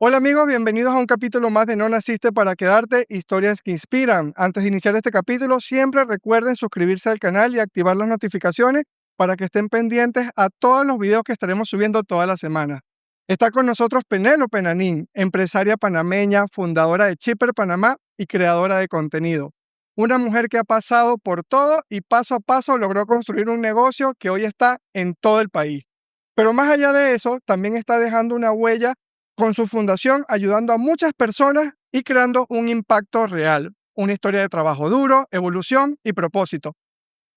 Hola amigos, bienvenidos a un capítulo más de No Naciste para Quedarte, historias que inspiran. Antes de iniciar este capítulo, siempre recuerden suscribirse al canal y activar las notificaciones para que estén pendientes a todos los videos que estaremos subiendo toda la semana. Está con nosotros Penélope Nanín, empresaria panameña, fundadora de Chipper Panamá y creadora de contenido. Una mujer que ha pasado por todo y paso a paso logró construir un negocio que hoy está en todo el país. Pero más allá de eso, también está dejando una huella con su fundación, ayudando a muchas personas y creando un impacto real. Una historia de trabajo duro, evolución y propósito,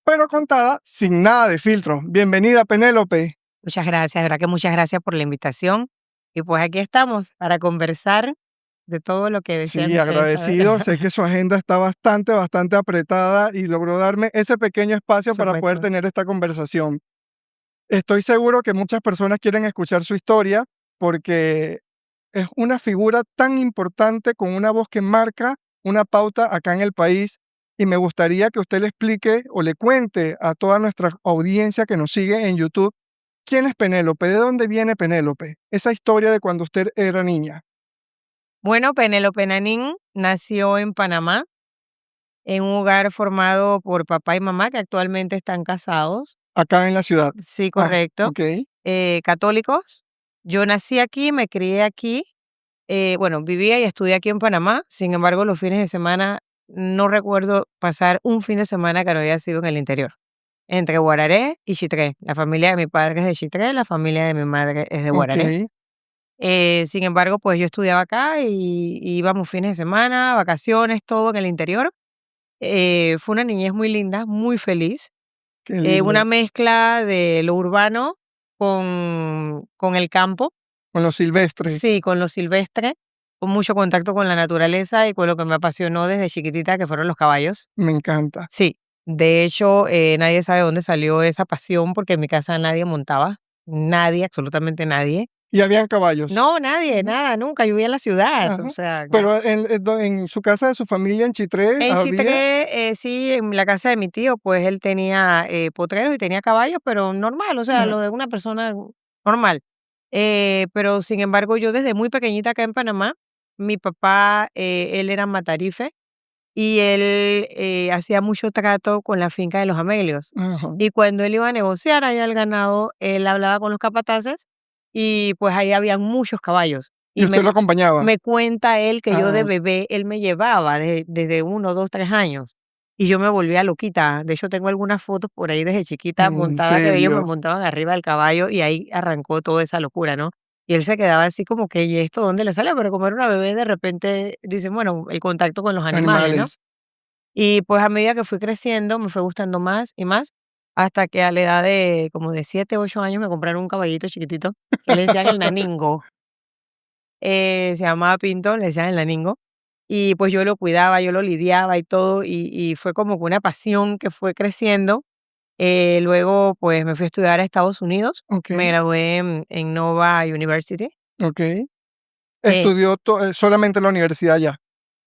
pero contada sin nada de filtro. Bienvenida, Penélope. Muchas gracias, de verdad que muchas gracias por la invitación. Y pues aquí estamos para conversar de todo lo que desean Sí, ustedes saber. agradecido. Sé que su agenda está bastante apretada y logró darme ese pequeño espacio para poder Supuesto. tener esta conversación. Estoy seguro que muchas personas quieren escuchar su historia porque es una figura tan importante con una voz que marca una pauta acá en el país, y me gustaría que usted le explique o le cuente a toda nuestra audiencia que nos sigue en YouTube quién es Penélope, de dónde viene Penélope, esa historia de cuando usted era niña. Bueno, Penélope Nanín nació en Panamá, en un hogar formado por papá y mamá que actualmente están casados. Acá en la ciudad. Sí, Ah, correcto. ok. Católicos. Yo nací aquí, me crié aquí. Bueno, vivía y estudié aquí en Panamá. Sin embargo, los fines de semana no recuerdo pasar un fin de semana que no haya sido en el interior. Entre Guararé y Chitré. La familia de mi padre es de Chitré, la familia de mi madre es de Ok. Guararé. Sin embargo, pues yo estudiaba acá y íbamos fines de semana, vacaciones, todo en el interior. Fue una niñez muy linda, muy feliz. Qué lindo. Una mezcla de lo urbano con el campo, Con lo silvestre. sí, con lo silvestre, con mucho contacto con la naturaleza y con lo que me apasionó desde chiquitita, que fueron los caballos. Me encanta. Sí, de hecho, nadie sabe dónde salió esa pasión porque en mi casa nadie montaba, nadie, absolutamente nadie. Y habían caballos. No, nadie, Ujú. nada, nunca, yo vivía en la ciudad, o Ajá. sea, Pero en su casa de su familia en Chitré en había. Chitré, sí, en la casa de mi tío, pues él tenía potreros y tenía caballos, pero normal, o sea, Ajá. lo de una persona normal. Pero sin embargo, yo desde muy pequeñita acá en Panamá, mi papá, él era matarife y él hacía mucho trato con la finca de los Amelios. Ajá. Y cuando él iba a negociar allá el ganado, él hablaba con los capataces y pues ahí habían muchos caballos. ¿Y Y usted lo acompañaba? me cuenta él que yo de Ah, bebé, él me llevaba desde 1, 2, 3 años. Y yo me volvía loquita. De hecho, tengo algunas fotos por ahí desde chiquita ¿en montada, que ellos me serio? montaban arriba del caballo y ahí arrancó toda esa locura, ¿no? Y él se quedaba así como que, ¿y esto dónde le sale? Pero como era una bebé, de repente dicen, bueno, el contacto con los animales, ¿no? Animales. Y pues a medida que fui creciendo, me fue gustando más y más, hasta que a la edad de como de 7, 8 años me compraron un caballito chiquitito, que le decían el naningo. Se llamaba Pinto, le decían el naningo. Y pues yo lo cuidaba, yo lo lidiaba y todo, y fue como que una pasión que fue creciendo. Luego pues me fui a estudiar a Estados Unidos, me Okey, gradué en Nova University. okey. Eh, Estudió solamente en la universidad allá.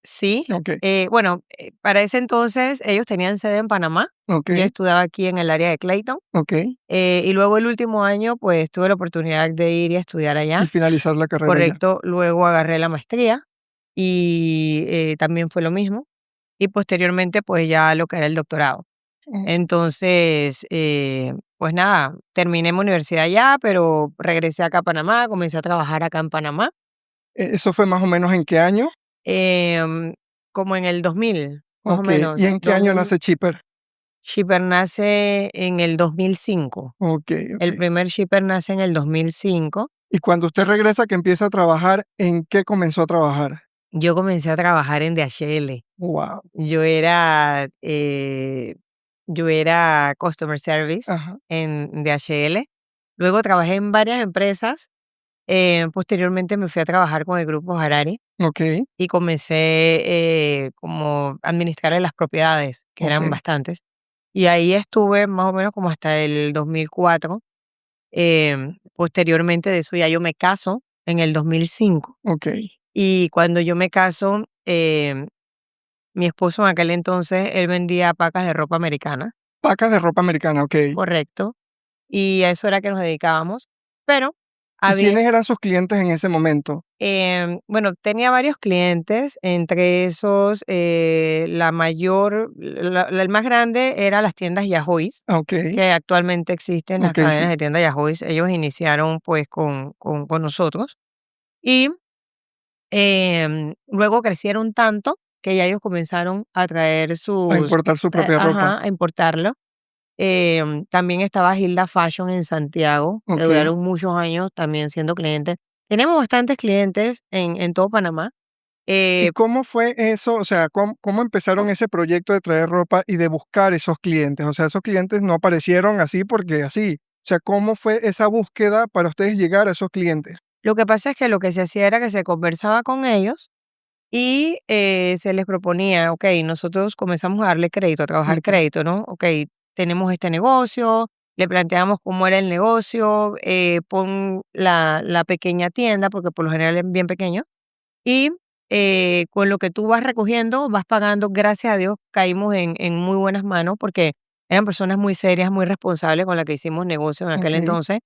Sí, Okey, bueno, para ese entonces ellos tenían sede en Panamá, yo okey, estudiaba aquí en el área de Clayton, okey. y luego el último año, pues tuve la oportunidad de ir y estudiar Y allá, finalizar la carrera allá. correcto, luego agarré la maestría y también fue lo mismo, y posteriormente pues ya lo que era el doctorado. Mm, Entonces, pues nada, terminé mi universidad allá, pero regresé acá a Panamá, comencé a trabajar acá en Panamá, ¿eso fue más o menos en qué año? em, como en el 2000, más o Okey, ¿y menos, en qué año nace Chipper? Shipper nace en el 2005. Okey, El okey. primer shipper nace en el 2005. Y cuando usted regresa, que empieza a trabajar, ¿en qué comenzó a trabajar? Yo comencé a trabajar en DHL. Guau. Yo era, yo era customer service Ajá, en DHL. Luego trabajé en varias empresas. Posteriormente me fui a trabajar con el grupo Harari okey, y comencé como a administrar las propiedades, que eran okey, bastantes. Y ahí estuve más o menos como hasta el 2004. Posteriormente de eso ya yo me caso en el 2005 okey. y cuando yo me caso, mi esposo en aquel entonces, él vendía pacas de ropa americana, Pacas de ropa americana, okey. correcto, y a eso era que nos dedicábamos, pero ¿Y Había, quiénes eran sus clientes en ese momento? bueno, tenía varios clientes, entre esos, el más grande era las tiendas Yahoy's, Ah, okey, que actualmente existen las okey, sí. cadenas de tiendas Yahoy's. Ellos iniciaron pues con nosotros y luego crecieron tanto que ya ellos comenzaron a traer A importar su propia ropa. a importarlo. También estaba Hilda Fashion en Santiago, que Okey. duraron muchos años también siendo clientes. Tenemos bastantes clientes en todo Panamá. ¿Y Eh, cómo fue eso? O sea, ¿cómo empezaron ese proyecto de traer ropa y de buscar esos clientes? O sea, esos clientes no aparecieron así porque así. O sea, ¿cómo fue esa búsqueda para ustedes llegar a esos clientes? lo que pasa es que lo que se hacía era que se conversaba con ellos y se les proponía, ok, nosotros comenzamos a darle crédito, a trabajar Okey, crédito, ¿no? Ok, tenemos este negocio, le planteamos cómo era el negocio, pon la pequeña tienda, porque por lo general es bien pequeño, y con lo que tú vas recogiendo, vas pagando. Gracias a Dios caímos en muy buenas manos porque eran personas muy serias, muy responsables con las que hicimos negocio en aquel okey, entonces.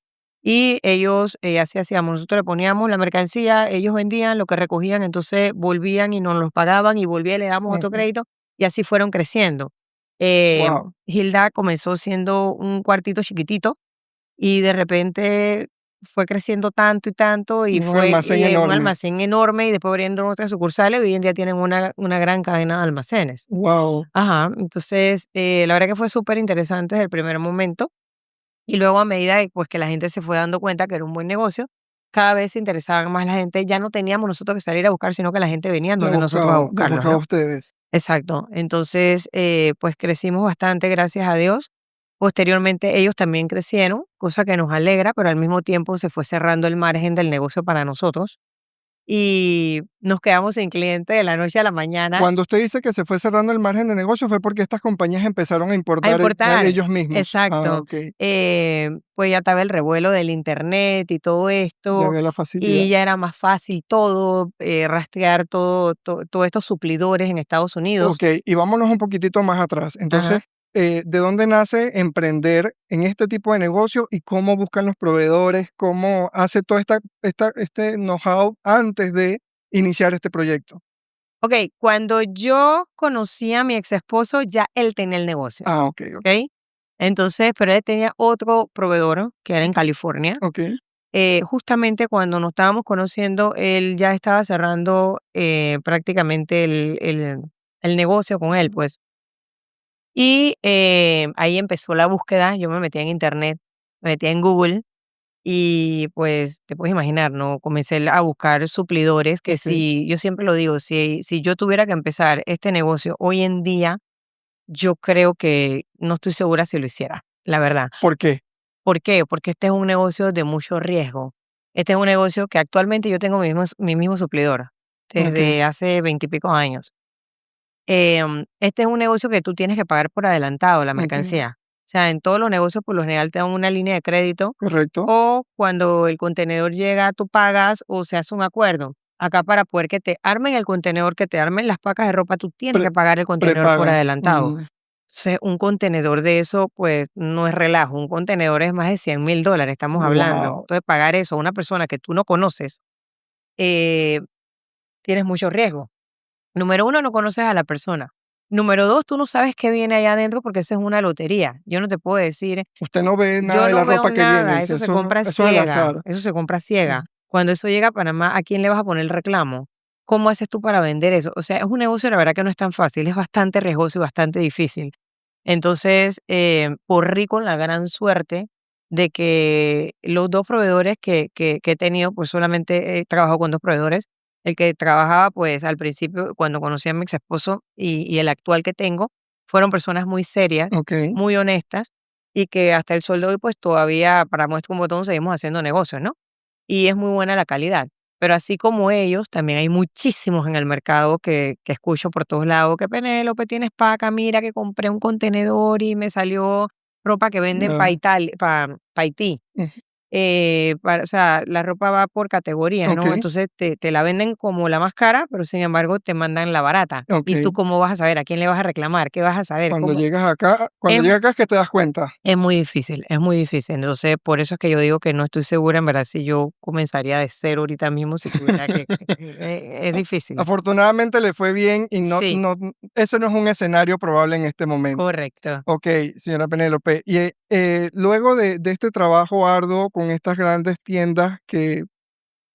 Y ellos, así hacíamos, nosotros le poníamos la mercancía, ellos vendían lo que recogían, entonces volvían y nos los pagaban y volvía y le damos otro okey. crédito y así fueron creciendo. Eh, Guau. Hilda comenzó siendo un cuartito chiquitito y de repente fue creciendo tanto y tanto Y y un fue almacén un enorme. almacén enorme y después abriendo otras sucursales y hoy en día tienen una gran cadena de almacenes. Guau. Ajá, entonces, la verdad que fue súper interesante desde el primer momento y luego a medida de, pues, que la gente se fue dando cuenta que era un buen negocio, cada vez se interesaban más la gente, ya no teníamos nosotros que salir a buscar, sino que la gente venía Ya donde nosotros a buscaba ya buscarlos, buscaba ¿no? ustedes. Exacto. Entonces, pues crecimos bastante, gracias a Dios. Posteriormente, ellos también crecieron, cosa que nos alegra, pero al mismo tiempo se fue cerrando el margen del negocio para nosotros y nos quedamos sin cliente de la noche a la mañana Cuando usted dice que se fue cerrando el margen de negocio, ¿fue porque estas compañías empezaron a a importar, ya importar. ellos mismos? Ah, Exacto. okey. Pues ya estaba el revuelo del internet y todo Ya esto, había la y facilidad. ya era más fácil todo, rastrear todos estos suplidores en Estados Unidos. Okey, y vámonos un poquitito más atrás. Entonces, Ajá. ¿de dónde nace emprender en este tipo de negocio y cómo buscan los proveedores? ¿Cómo hace toda este know-how antes de iniciar este proyecto? Okey, cuando yo conocí a mi ex esposo, ya él tenía el negocio, Ah, okey, ¿okey? Entonces, pero él tenía otro proveedor que era en California. okey, Justamente cuando nos estábamos conociendo, él ya estaba cerrando, prácticamente el negocio con él, pues. Y, ahí empezó la búsqueda, yo me metí en Internet, me metí en Google y, pues, te puedes imaginar, ¿no? Comencé a buscar suplidores que okey. si yo siempre lo digo, si yo tuviera que empezar este negocio hoy en día, yo creo que no estoy segura si lo hiciera, la verdad. ¿Por qué? ¿Por qué? Porque este es un negocio de mucho riesgo. Este es un negocio que actualmente yo tengo mi mismo suplidor Okey, desde hace 20 y pico años. Este es un negocio que tú tienes que pagar por adelantado la okey, mercancía. O sea, en todos los negocios por lo general te dan una línea de crédito correcto. o cuando el contenedor llega tú pagas o se hace un acuerdo. Acá para poder que te armen el contenedor, que te armen las pacas de ropa, tú tienes Pre que pagar el contenedor por prepagas. adelantado. Entonces, un contenedor de eso, pues, no es relajo. Un contenedor es más de $100,000, estamos hablando. Wow. Entonces, pagar eso a una persona que tú no conoces, eh, tienes mucho riesgo. Número uno, no conoces a la persona. Número dos, tú no sabes qué viene allá adentro porque eso es una lotería. Yo no te puedo decir, Usted no ve nada yo de la no veo ropa que viene, nada, dice, eso se compra eso es al ciega, azar. eso se compra ciega. Mm, Cuando eso llega a Panamá, ¿a quién le vas a poner el reclamo? ¿Cómo haces tú para vender eso? O sea, es un negocio, la verdad que no es tan fácil, es bastante riesgoso y bastante difícil. Entonces, corrí con la gran suerte de que los 2 proveedores que he tenido, pues, solamente he trabajado con 2 proveedores. El que trabajaba, pues, al principio, cuando conocí a mi ex esposo y el actual que tengo, fueron personas muy serias, okey. muy honestas, y que hasta el sol de hoy, pues, todavía para muestra un botón seguimos haciendo negocios, ¿no? Y es muy buena la calidad. Pero así como ellos, también hay muchísimos en el mercado que escucho por todos lados, que Penélope, tienes paca, mira que compré un contenedor y me salió ropa que venden para Ya, Italia, para Haití. o sea, la ropa va por categoría, ¿no? Ok, Entonces te la venden como la más cara, pero sin embargo te mandan la barata. ¿Y tú ok. cómo vas a saber? ¿A quién le vas a reclamar? ¿Qué vas a saber? Cuando ¿Cómo? llegas acá, cuando Es, llegas acá es que te das cuenta. es muy difícil, es muy difícil. Entonces, por eso es que yo digo que no estoy segura, en verdad, si yo comenzaría de cero ahorita mismo, si tuviera es difícil. Afortunadamente le fue bien y Sí, ese no es un escenario probable en este momento. correcto. Ok, señora Penélope. Y luego de este trabajo arduo con estas grandes tiendas que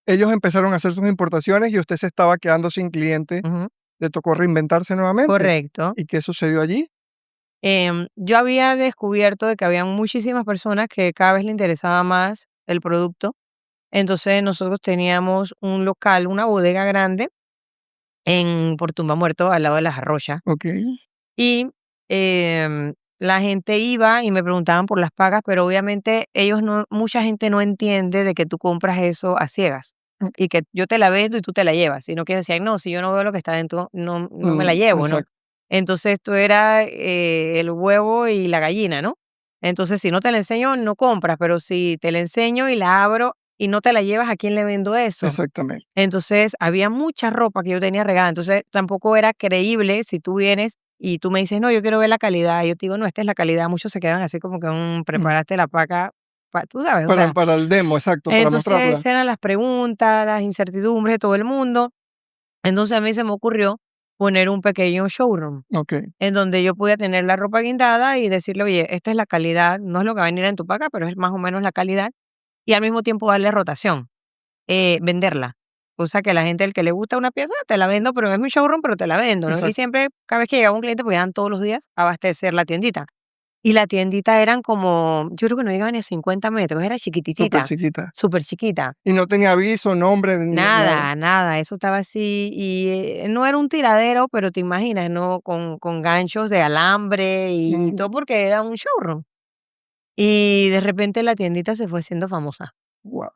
ellos empezaron a hacer sus importaciones y usted se estaba quedando sin cliente, Ujú, ¿le tocó reinventarse nuevamente? correcto. ¿Y qué sucedió allí? Yo había descubierto de que había muchísimas personas que cada vez le interesaba más el producto. Entonces nosotros teníamos un local, una bodega grande en por Tumba Muerto, al lado de las Arroyas. Ok, Y la gente iba y me preguntaban por las pagas, pero obviamente mucha gente no entiende de que tú compras eso a ciegas ok, y que yo te la vendo y tú te la llevas. Sino que decían, no, si yo no veo lo que está dentro, no me la llevo, ¿no? exacto. Entonces esto era el huevo y la gallina, ¿no? Entonces si no te la enseño, no compras, pero si te la enseño y la abro y no te la llevas, ¿a quién le vendo eso? Exactamente. Entonces, había mucha ropa que yo tenía regada, entonces tampoco era creíble si tú vienes y tú me dices: "No, yo quiero ver la calidad", y yo te digo: "No, esta es la calidad", muchos se quedan así como que: Mm. preparaste la paca", tú sabes, o sea, Para el demo, exacto, para entonces mostrarla. eran las preguntas, las incertidumbres de todo el mundo. Entonces, a mí se me ocurrió poner un pequeño showroom, Ok, en donde yo podía tener la ropa guindada y decirle: "Oye, esta es la calidad, no es lo que va a venir en tu paca, pero es más o menos la calidad", y al mismo tiempo darle rotación. Venderla. O sea, que la gente, el que le gusta una pieza, te la vendo, pero es mi showroom, pero te la vendo, ¿no? Y exacto. siempre, cada vez que llegaba un cliente, pues iban todos los días a abastecer la tiendita. Y la tiendita eran como, yo creo que no llegaban ni a 50 metros, era Súper chiquititita, chiquita. súper chiquita. Y no tenía aviso, nombre, nada. Nada, nada, eso estaba así. Y no era un tiradero, pero te imaginas, ¿no? Con ganchos de alambre y todo porque era un showroom. Y de repente la tiendita se fue haciendo famosa. Wow.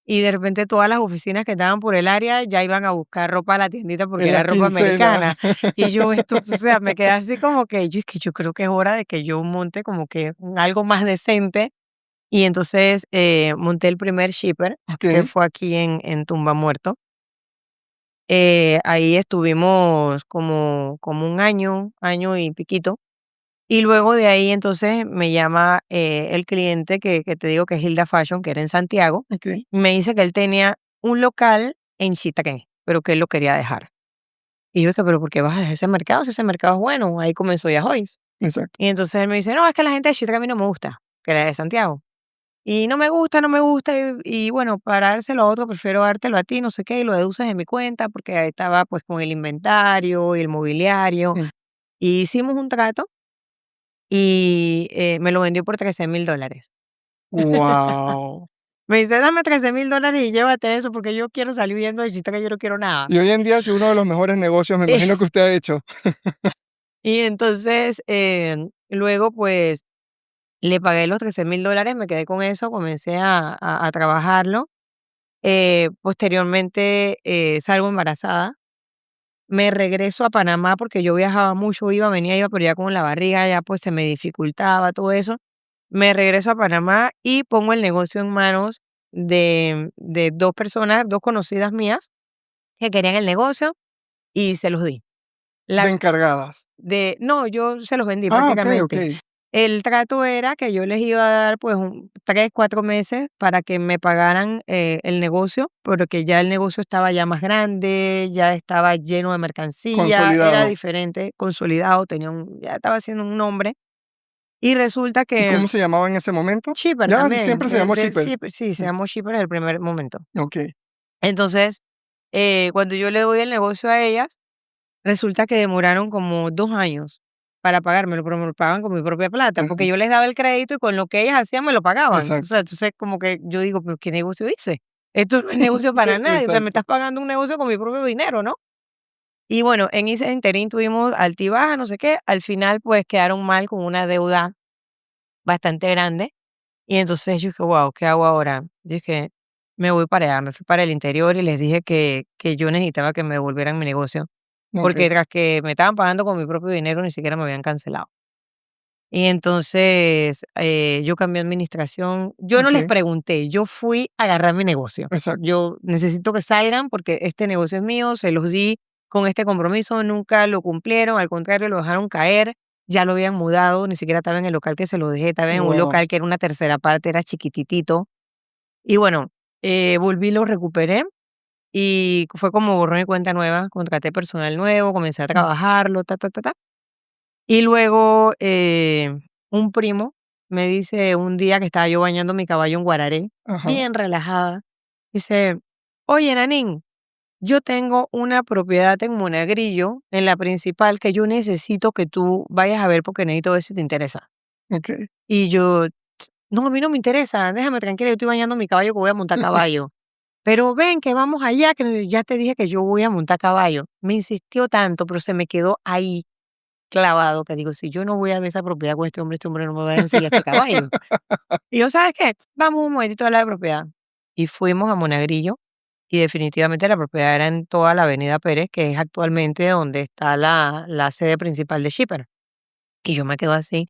Y de repente todas las oficinas que estaban por el área ya iban a buscar ropa a la tiendita porque En la era ropa quincena. americana. Y yo esto, o sea, me quedé así como que yo es que yo creo que es hora de que yo monte como que algo más decente. Y entonces monté el primer shipper, que Ok, fue aquí en Tumba Muerto. Ahí estuvimos como un año, año y piquito. Y luego de ahí entonces me llama el cliente que te digo que es Hilda Fashion, que era en Santiago. ok, Me dice que él tenía un local en Chitaquén, pero que él lo quería dejar. Y yo dije, pero ¿por qué vas a dejar ese mercado? Si ese mercado es bueno, ahí comenzó ya Joyce. exacto. Y entonces él me dice, no, es que la gente de Chitaquén a mí no me gusta, que era de Santiago. Y no me gusta, no me gusta. Y bueno, para dárselo a otro, prefiero dártelo a ti, no sé qué, y lo deduces en mi cuenta, porque ahí estaba pues con el inventario y el mobiliario. Y hicimos un trato y me lo vendió por $13,000. Wow. Me dice, dame $13,000 y llévate eso porque yo quiero salir viendo de Chitaquén, yo no quiero nada. Y hoy en día es uno de los mejores negocios, me imagino que usted ha hecho. Y entonces, luego, pues, le pagué los $13,000, me quedé con eso, comencé a trabajarlo. Posteriormente, salgo embarazada. Me regreso a Panamá porque yo viajaba mucho, venía, iba, pero ya con la barriga ya, pues, se me dificultaba todo eso. Me regreso a Panamá y pongo el negocio en manos de 2 personas, 2 conocidas mías que querían el negocio y se los di. De La encargadas. no, yo se los vendí Ah, ok, ok. prácticamente. El trato era que yo les iba a dar, pues, 3, 4 meses para que me pagaran, el negocio, porque ya el negocio estaba ya más grande, ya estaba lleno de mercancía, era Consolidado. diferente, consolidado, ya estaba haciendo un nombre. Y resulta ¿Y que cómo se llamaba en ese momento? Shipper Ya, también, siempre se llamó Shipper. sí, se llamó Shipper desde el primer momento. Ok, Entonces, cuando yo le doy el negocio a ellas, resulta que demoraron como 2 años para pagármelo, pero me lo pagaban con mi propia plata, porque yo les daba el crédito y con lo que ellas hacían me lo pagaban. O exacto. sea, entonces como que yo digo, pero ¿qué negocio hice? Esto no es negocio para nadie, o sea, me Exacto. estás pagando un negocio con mi propio dinero, ¿no? Y bueno, en ese interín tuvimos altibaja, no sé qué, al final pues quedaron mal con una deuda bastante grande y entonces yo dije: "Guau, ¿qué hago ahora?". Dije: "Me voy para allá", me fui para el interior y les dije que yo necesitaba que me devolvieran mi negocio, Ok. porque tras que me estaban pagando con mi propio dinero, ni siquiera me habían cancelado. Y entonces yo cambié administración. Yo no les Ok, pregunté, yo fui a agarrar mi negocio. exacto. Yo necesito que salgan porque este negocio es mío, se los di con este compromiso, nunca lo cumplieron, al contrario, lo dejaron caer, ya lo habían mudado, ni siquiera estaba en el local que se lo dejé, estaba en un Wow. local que era una tercera parte, era chiquititito. Y bueno, volví, lo recuperé y fue como borrón y cuenta nueva, contraté personal nuevo, comencé a trabajarlo, ta, ta, ta, ta. Y luego un primo me dice un día que estaba yo bañando mi caballo en Guararé, Ajá. bien relajada, dice, oye, Nanín, yo tengo una propiedad en Monagrillo, en la principal, que yo necesito que tú vayas a ver porque necesito ver si te interesa. Ok. Y yo, no, a mí no me interesa, déjame tranquila, yo estoy bañando mi caballo que voy a montar caballo. Pero ven que vamos allá, que ya te dije que yo voy a montar caballo. Me insistió tanto, pero se me quedó ahí clavado, que digo, si yo no voy a ver esa propiedad con este hombre no me va a enseñar este caballo. Y yo, ¿sabes qué? Vamos un momentito a la propiedad. Y fuimos a Monagrillo y definitivamente la propiedad era en toda la avenida Pérez, que es actualmente donde está la sede principal de Shipper. Y yo me quedo así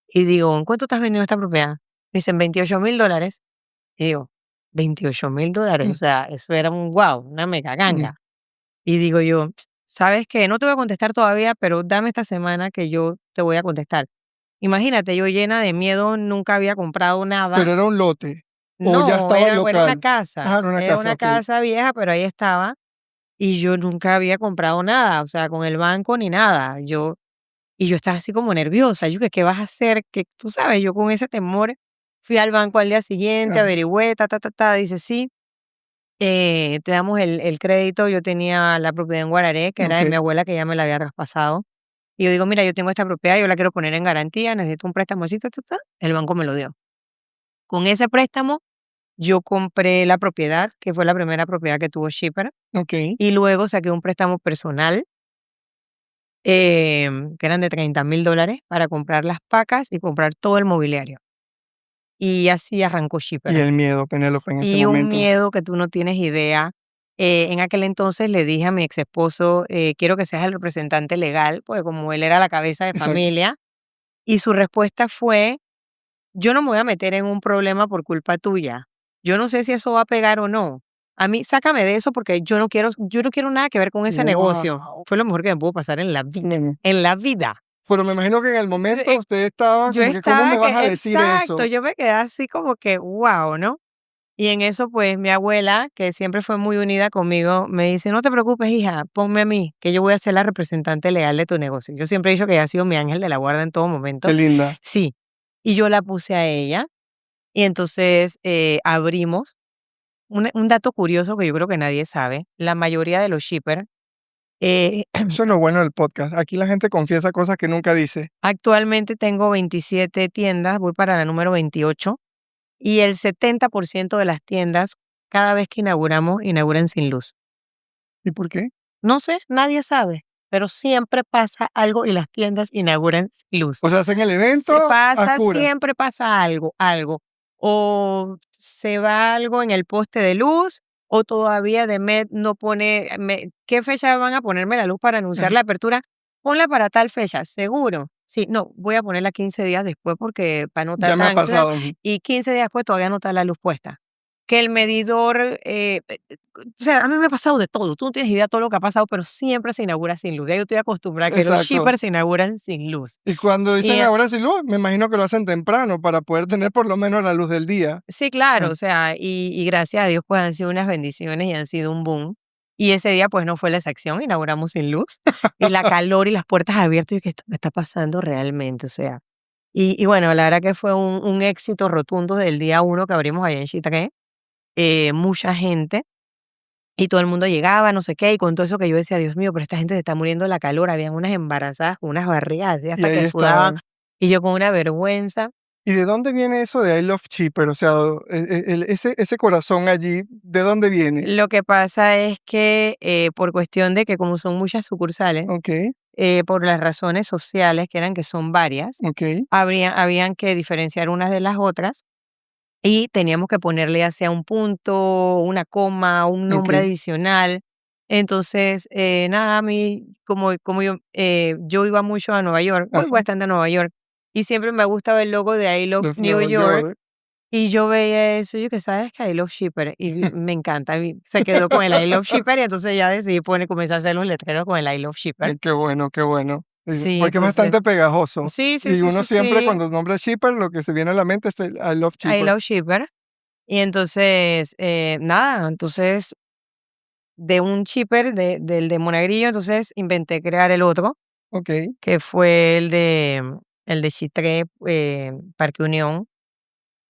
y digo, ¿en cuánto te has vendido esta propiedad? Dicen $28,000. Y digo, $28,000, o sea, eso era un wow, una mega Mm. ganga. Y digo yo, ¿sabes qué? No te voy a contestar todavía, pero dame esta semana que yo te voy a contestar. Imagínate, yo llena de miedo, nunca había comprado nada. Pero era un lote. O ya No, estaba el era una local. casa, Ah, era una era casa, una ok. casa vieja, pero ahí estaba. Y yo nunca había comprado nada, o sea, con el banco ni nada. Y yo estaba así como nerviosa. Yo, ¿qué vas a hacer? Que tú sabes, yo con ese temor fui al banco al día siguiente, Ajá. averigüé, ta, ta, ta, ta. Dice, sí, te damos el crédito. Yo tenía la propiedad en Guararé, que era Ok. de mi abuela, que ya me la había traspasado. Y yo digo, mira, yo tengo esta propiedad, yo la quiero poner en garantía, necesito un préstamo así, ta, ta, ta. El banco me lo dio. Con ese préstamo, yo compré la propiedad, que fue la primera propiedad que tuvo Shipper, Ok. y luego saqué un préstamo personal, que eran de $30,000 para comprar las pacas y comprar todo el mobiliario. Y así arrancó Y Shipper. el miedo, Penélope, en ese Y un momento. miedo que tú no tienes idea. En aquel entonces le dije a mi ex esposo, quiero que seas el representante legal, porque como él era la cabeza de Exacto. familia, y su respuesta fue, yo no me voy a meter en un problema por culpa tuya. Yo no sé si eso va a pegar o no. A mí, sácame de eso porque yo no quiero nada que ver con ese negocio. Wow. Fue lo mejor que me pudo pasar en la vida. En la vida. Pero me imagino que en el momento Eh, usted estaba Yo como que, ¿cómo me estaba vas a que, decir exacto, eso? yo me quedé así como que, wow, ¿no? Y en eso, pues, mi abuela, que siempre fue muy unida conmigo, me dice, no te preocupes, hija, ponme a mí, que yo voy a ser la representante legal de tu negocio. Yo siempre he dicho que ella ha sido mi ángel de la guarda en todo Qué momento. linda. Sí. Y yo la puse a ella. Y entonces abrimos. Un dato curioso que yo creo que nadie sabe, la mayoría de los shippers, eh, Eso es lo bueno del podcast. Aquí la gente confiesa cosas que nunca dice. actualmente tengo 27 tiendas, voy para la número 28, y el 70% de las tiendas, cada vez que inauguramos, inauguran sin luz. ¿Y por qué? No sé, nadie sabe, pero siempre pasa algo y las tiendas inauguran sin luz. O sea, hacen el Se evento a pasa, oscuras. siempre pasa algo, algo. O se va algo en el poste de luz, o todavía DEMET no pone, ¿qué fecha van a ponerme la luz para anunciar Ajá. la apertura? Ponla para tal fecha, seguro. Sí, no, voy a ponerla 15 días después porque para no estar Ya me ha tan, pasado. Ujú. y 15 días después todavía no está la luz puesta. Que el medidor, o sea, a mí me ha pasado de todo. Tú no tienes idea de todo lo que ha pasado, pero siempre se inaugura sin luz. Ya yo estoy acostumbrada a que los Exacto. shippers se inauguran sin luz. Y cuando dicen Y ahora sí luz, me imagino que lo hacen temprano para poder tener por lo menos la luz del día. sí, claro, Ah, o sea, y gracias a Dios, pues, han sido unas bendiciones y han sido un boom. Y ese día, pues, no fue la excepción, inauguramos sin luz, y la calor y las puertas abiertas, y que esto me está pasando realmente, o sea. Y bueno, la verdad que fue un éxito rotundo del día uno que abrimos allá en Chitaqué, mucha gente, y todo el mundo llegaba, no sé qué, y con todo eso que yo decía: "Dios mío, pero esta gente se está muriendo de la calor", habían unas embarazadas con unas barrigas así y hasta ahí que sudaban, estaban. y yo con una vergüenza. ¿Y de dónde viene eso de I love cheaper? O sea, ese corazón allí, ¿de dónde viene? Lo que pasa es que, por cuestión de que como son muchas sucursales, Okey, por las razones sociales, que eran que son varias, okey, habían que diferenciar unas de las otras y teníamos que ponerle ya sea un punto, una coma, un nombre okey. adicional. Entonces, nada, a mí, como yo iba mucho a Nueva York, voy Ajá, bastante a Nueva York, y siempre me ha gustado el logo de I Love de New Nueva York, York. y yo veía eso, yo que sabes que I Love Shipper, y me encanta, y se quedó con el I Love Shipper, y entonces ya decidí comenzar a hacer los letreros con el I Love Shipper. Ay, qué bueno, qué bueno. Sí, Porque es entonces, bastante pegajoso. sí, sí, Y sí, uno sí, siempre sí, cuando nombra Shipper, lo que se viene a la mente es el I Love I Shipper. Love Shipper. Y entonces, nada, entonces de un shipper, del de Monagrillo, entonces inventé crear el otro, Ok. que fue el de Chitré, Parque Unión.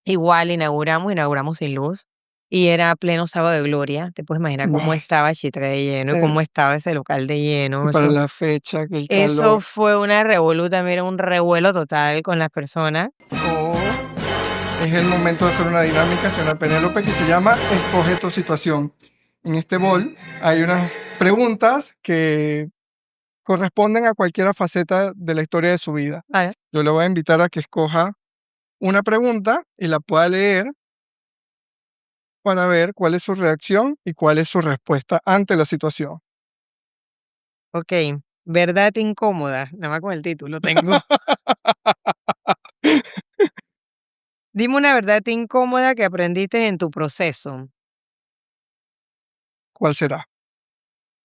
Igual inauguramos sin luz y era pleno sábado de gloria. Te puedes imaginar cómo Wow. estaba Chitré de lleno y cómo estaba ese local de lleno. Y para Eso, la fecha, que el eso calor. fue una revoluta, mira, un revuelo total con las personas. O es el momento de hacer una dinámica, señora Penélope, que se llama Escoge tu situación. En este bol hay unas preguntas que corresponden a cualquier faceta de la historia de su vida. ¿Vale? Yo le voy a invitar a que escoja una pregunta y la pueda leer para ver cuál es su reacción y cuál es su respuesta ante la situación. Ok, verdad incómoda, nada más con el título tengo. Dime una verdad incómoda que aprendiste en tu proceso. ¿Cuál será?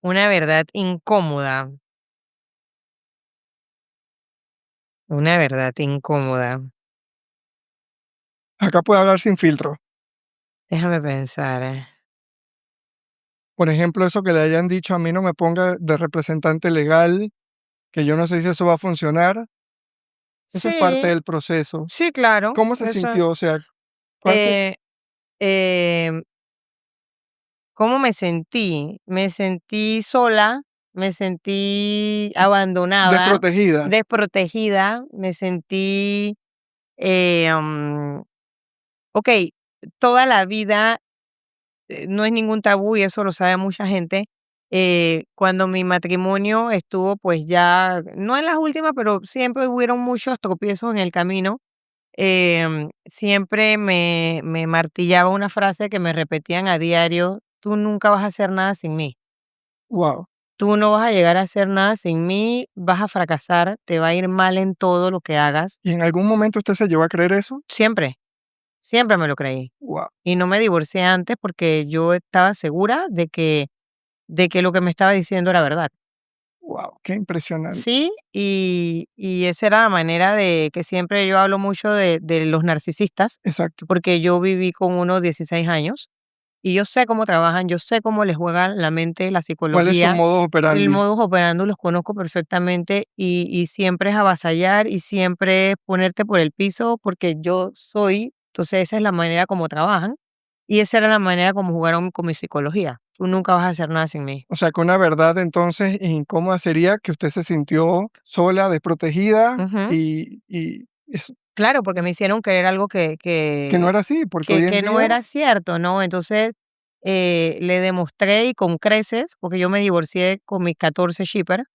Una verdad incómoda. Una verdad incómoda. Acá puede hablar sin filtro. Déjame pensar. Por ejemplo, eso que le hayan dicho, a mí no me ponga de representante legal, que yo no sé si eso va a funcionar. Eso es parte Sí, del proceso. sí, claro. ¿Cómo se Eso. sintió? O sea, ¿cuál se Eh, em, ¿Cómo me sentí? Me sentí sola, me sentí abandonada, desprotegida? desprotegida, me sentí, ok, toda la vida, no es ningún tabú y eso lo sabe mucha gente. Cuando mi matrimonio estuvo, pues ya, no en las últimas, pero siempre hubieron muchos tropiezos en el camino. Siempre me martillaba una frase que me repetían a diario: "Tú nunca vas a hacer nada sin mí. Wow. Tú no vas a llegar a hacer nada sin mí, vas a fracasar, te va a ir mal en todo lo que hagas". ¿Y en algún momento usted se llevó a creer eso? Siempre, siempre me lo creí. Wow, Y no me divorcié antes porque yo estaba segura de que lo que me estaba diciendo era verdad. wow, qué impresionante. Sí, y esa era la manera de que siempre yo hablo mucho de los narcisistas, Exacto. porque yo viví con unos 16 años y yo sé cómo trabajan, yo sé cómo les juega la mente, la ¿Cuál es su psicología, modo el operandi? modus operandi los conozco perfectamente y siempre es avasallar y siempre es ponerte por el piso porque yo soy, entonces esa es la manera como trabajan y esa era la manera como jugaron con mi psicología. Tú nunca vas a hacer nada sin mí. O sea, que una verdad entonces incómoda sería que usted se sintió sola, desprotegida Ujú. y eso, Claro, porque me hicieron creer algo que que no que era así, porque que hoy en que no día, era cierto, ¿no? Entonces, le demostré y con creces, porque yo me divorcié con mis 14 shipper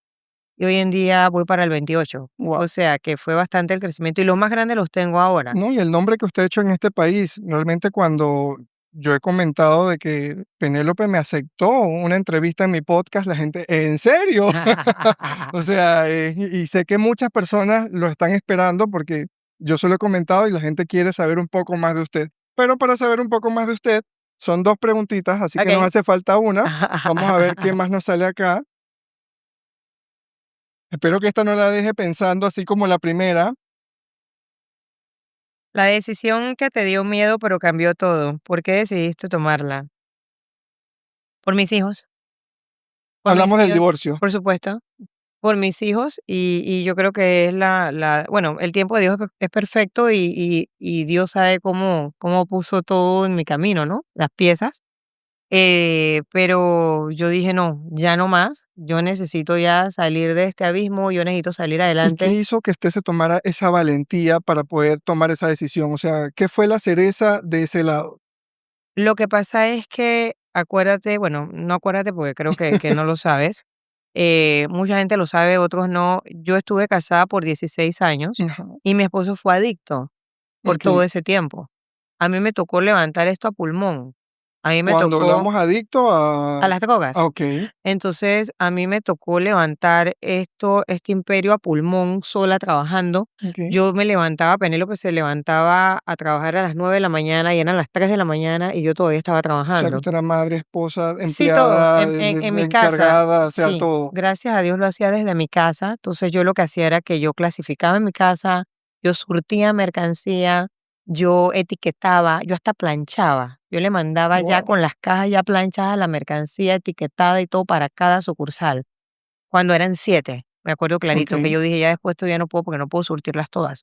y hoy en día voy para el 28. wow. O sea, que fue bastante el crecimiento y los más grandes los tengo ahora. No, y el nombre que usted ha hecho en este país, realmente cuando yo he comentado de que Penélope me aceptó una entrevista en mi podcast, la gente, ¿en serio? O sea, y sé que muchas personas lo están esperando porque yo se lo he comentado y la gente quiere saber un poco más de usted. Pero para saber un poco más de usted, son dos preguntitas, así que nos Okey. hace falta una. Vamos a ver qué más nos sale acá. Espero que esta no la deje pensando así como la primera. La decisión que te dio miedo, pero cambió todo, ¿por qué decidiste tomarla? Por mis hijos, por Hablamos mis del hijos, divorcio. por supuesto. Por mis hijos y yo creo que es bueno, el tiempo de Dios es perfecto y Dios sabe cómo puso todo en mi camino, ¿no? Las piezas. Pero yo dije: "No, ya no más, yo necesito ya salir de este abismo, yo necesito salir ¿Y qué adelante". hizo que usted se tomara esa valentía para poder tomar esa decisión? O sea, ¿qué fue la cereza de ese lado? Lo que pasa es que acuérdate, bueno, no acuérdate porque creo que no lo sabes, mucha gente lo sabe, otros no. Yo estuve casada por 16 años Ajá, y mi esposo fue adicto por ok, todo ese tiempo. A mí me tocó levantar esto a pulmón. A mí me Cuando tocó hablamos adicto a las drogas. ok, Entonces, a mí me tocó levantar este imperio a pulmón sola trabajando. ok. Yo me levantaba, Penélope se levantaba a trabajar a las 9 de la mañana y eran las 3 de la mañana y yo todavía estaba O sea, que trabajando. usted era madre, esposa, Sí, todo, empleada, en mi casa, encargada, o sea, sí, todo. gracias a Dios lo hacía desde mi casa. Entonces, yo lo que hacía era que yo clasificaba en mi casa, yo surtía mercancía, yo etiquetaba, yo hasta planchaba. Yo le mandaba ya Wow, con las cajas ya planchadas la mercancía etiquetada y todo para cada sucursal. Cuando eran 7, me acuerdo clarito que ok, yo dije: "Ya después esto ya no puedo porque no puedo surtirlas todas".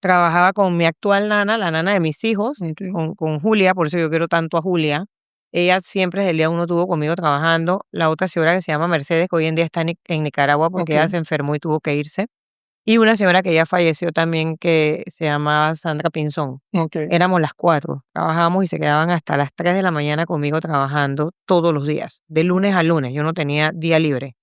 Trabajaba con mi actual nana, la nana de mis hijos, ok, con Julia, por eso yo quiero tanto a Julia. Ella siempre desde el día 1 estuvo conmigo trabajando. La otra señora que se llama Mercedes, que hoy en día está en Nicaragua porque ella ok, se enfermó y tuvo que irse. Y una señora que ya falleció también que se llamaba Sandra Pinzón. ok. Éramos las 4, trabajábamos y se quedaban hasta las 3 de la mañana conmigo trabajando todos los días, de lunes a lunes. Yo no tenía día libre.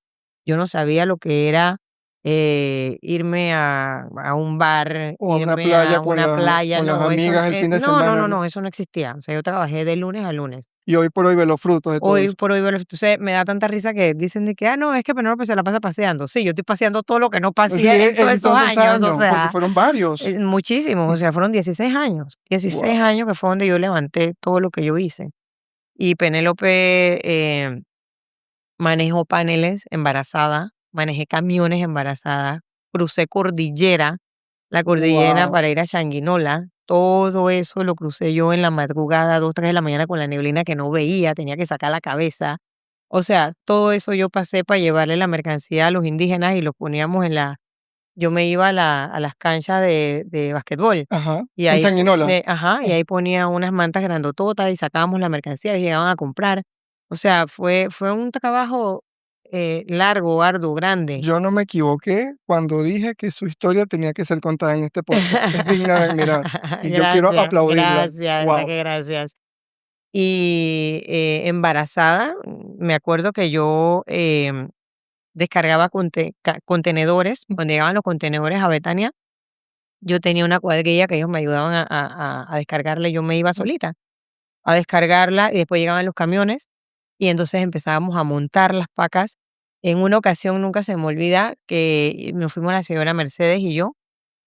Yo no sabía lo que era, irme a un bar, O a una irme playa a una playa, con las no, eso amigas el fin de no, no, semana, no, ¿no? no, eso no existía. O sea, yo trabajé de lunes a lunes. Y hoy por hoy ve los frutos de todo Hoy eso. por hoy, bueno, entonces me da tanta risa que dicen de que: "Ah, no, es que Penélope se la pasa paseando". Sí, yo estoy paseando todo lo que no Sí, paseé en todos en esos todos esos años, o años, porque sea, fueron varios. muchísimos, o sea, fueron 16 años. 16 Wow, años que fue donde yo levanté todo lo que yo hice. Y Penélope, manejó paneles embarazada, manejé camiones embarazada, crucé cordillera, la cordillera wow. para ir a Changuinola. Todo eso lo crucé yo en la madrugada, 2 3 de la mañana con la neblina que no veía, tenía que sacar la cabeza. O sea, todo eso yo pasé para llevarle la mercancía a los indígenas y los poníamos yo me iba a las canchas de basquetbol Ajá. y En ahí, Sanguinola. ajá, y Oh, ahí ponía unas mantas grandototas y sacábamos la mercancía y llegaban a comprar. O sea, fue un trabajo largo, arduo, grande. yo no me equivoqué cuando dije que su historia tenía que ser contada en este podcast. Es digna de admirar. Y yo quiero Gracias, aplaudirla. gracias, de verdad Wow, que gracias. Y embarazada, me acuerdo que yo descargaba contenedores. Cuando llegaban los contenedores a Betania, yo tenía una cuadrilla que ellos me ayudaban a descargarla y yo me iba solita a descargarla y después llegaban los camiones y entonces empezábamos a montar las pacas. En una ocasión nunca se me olvida que nos fuimos la señora Mercedes y yo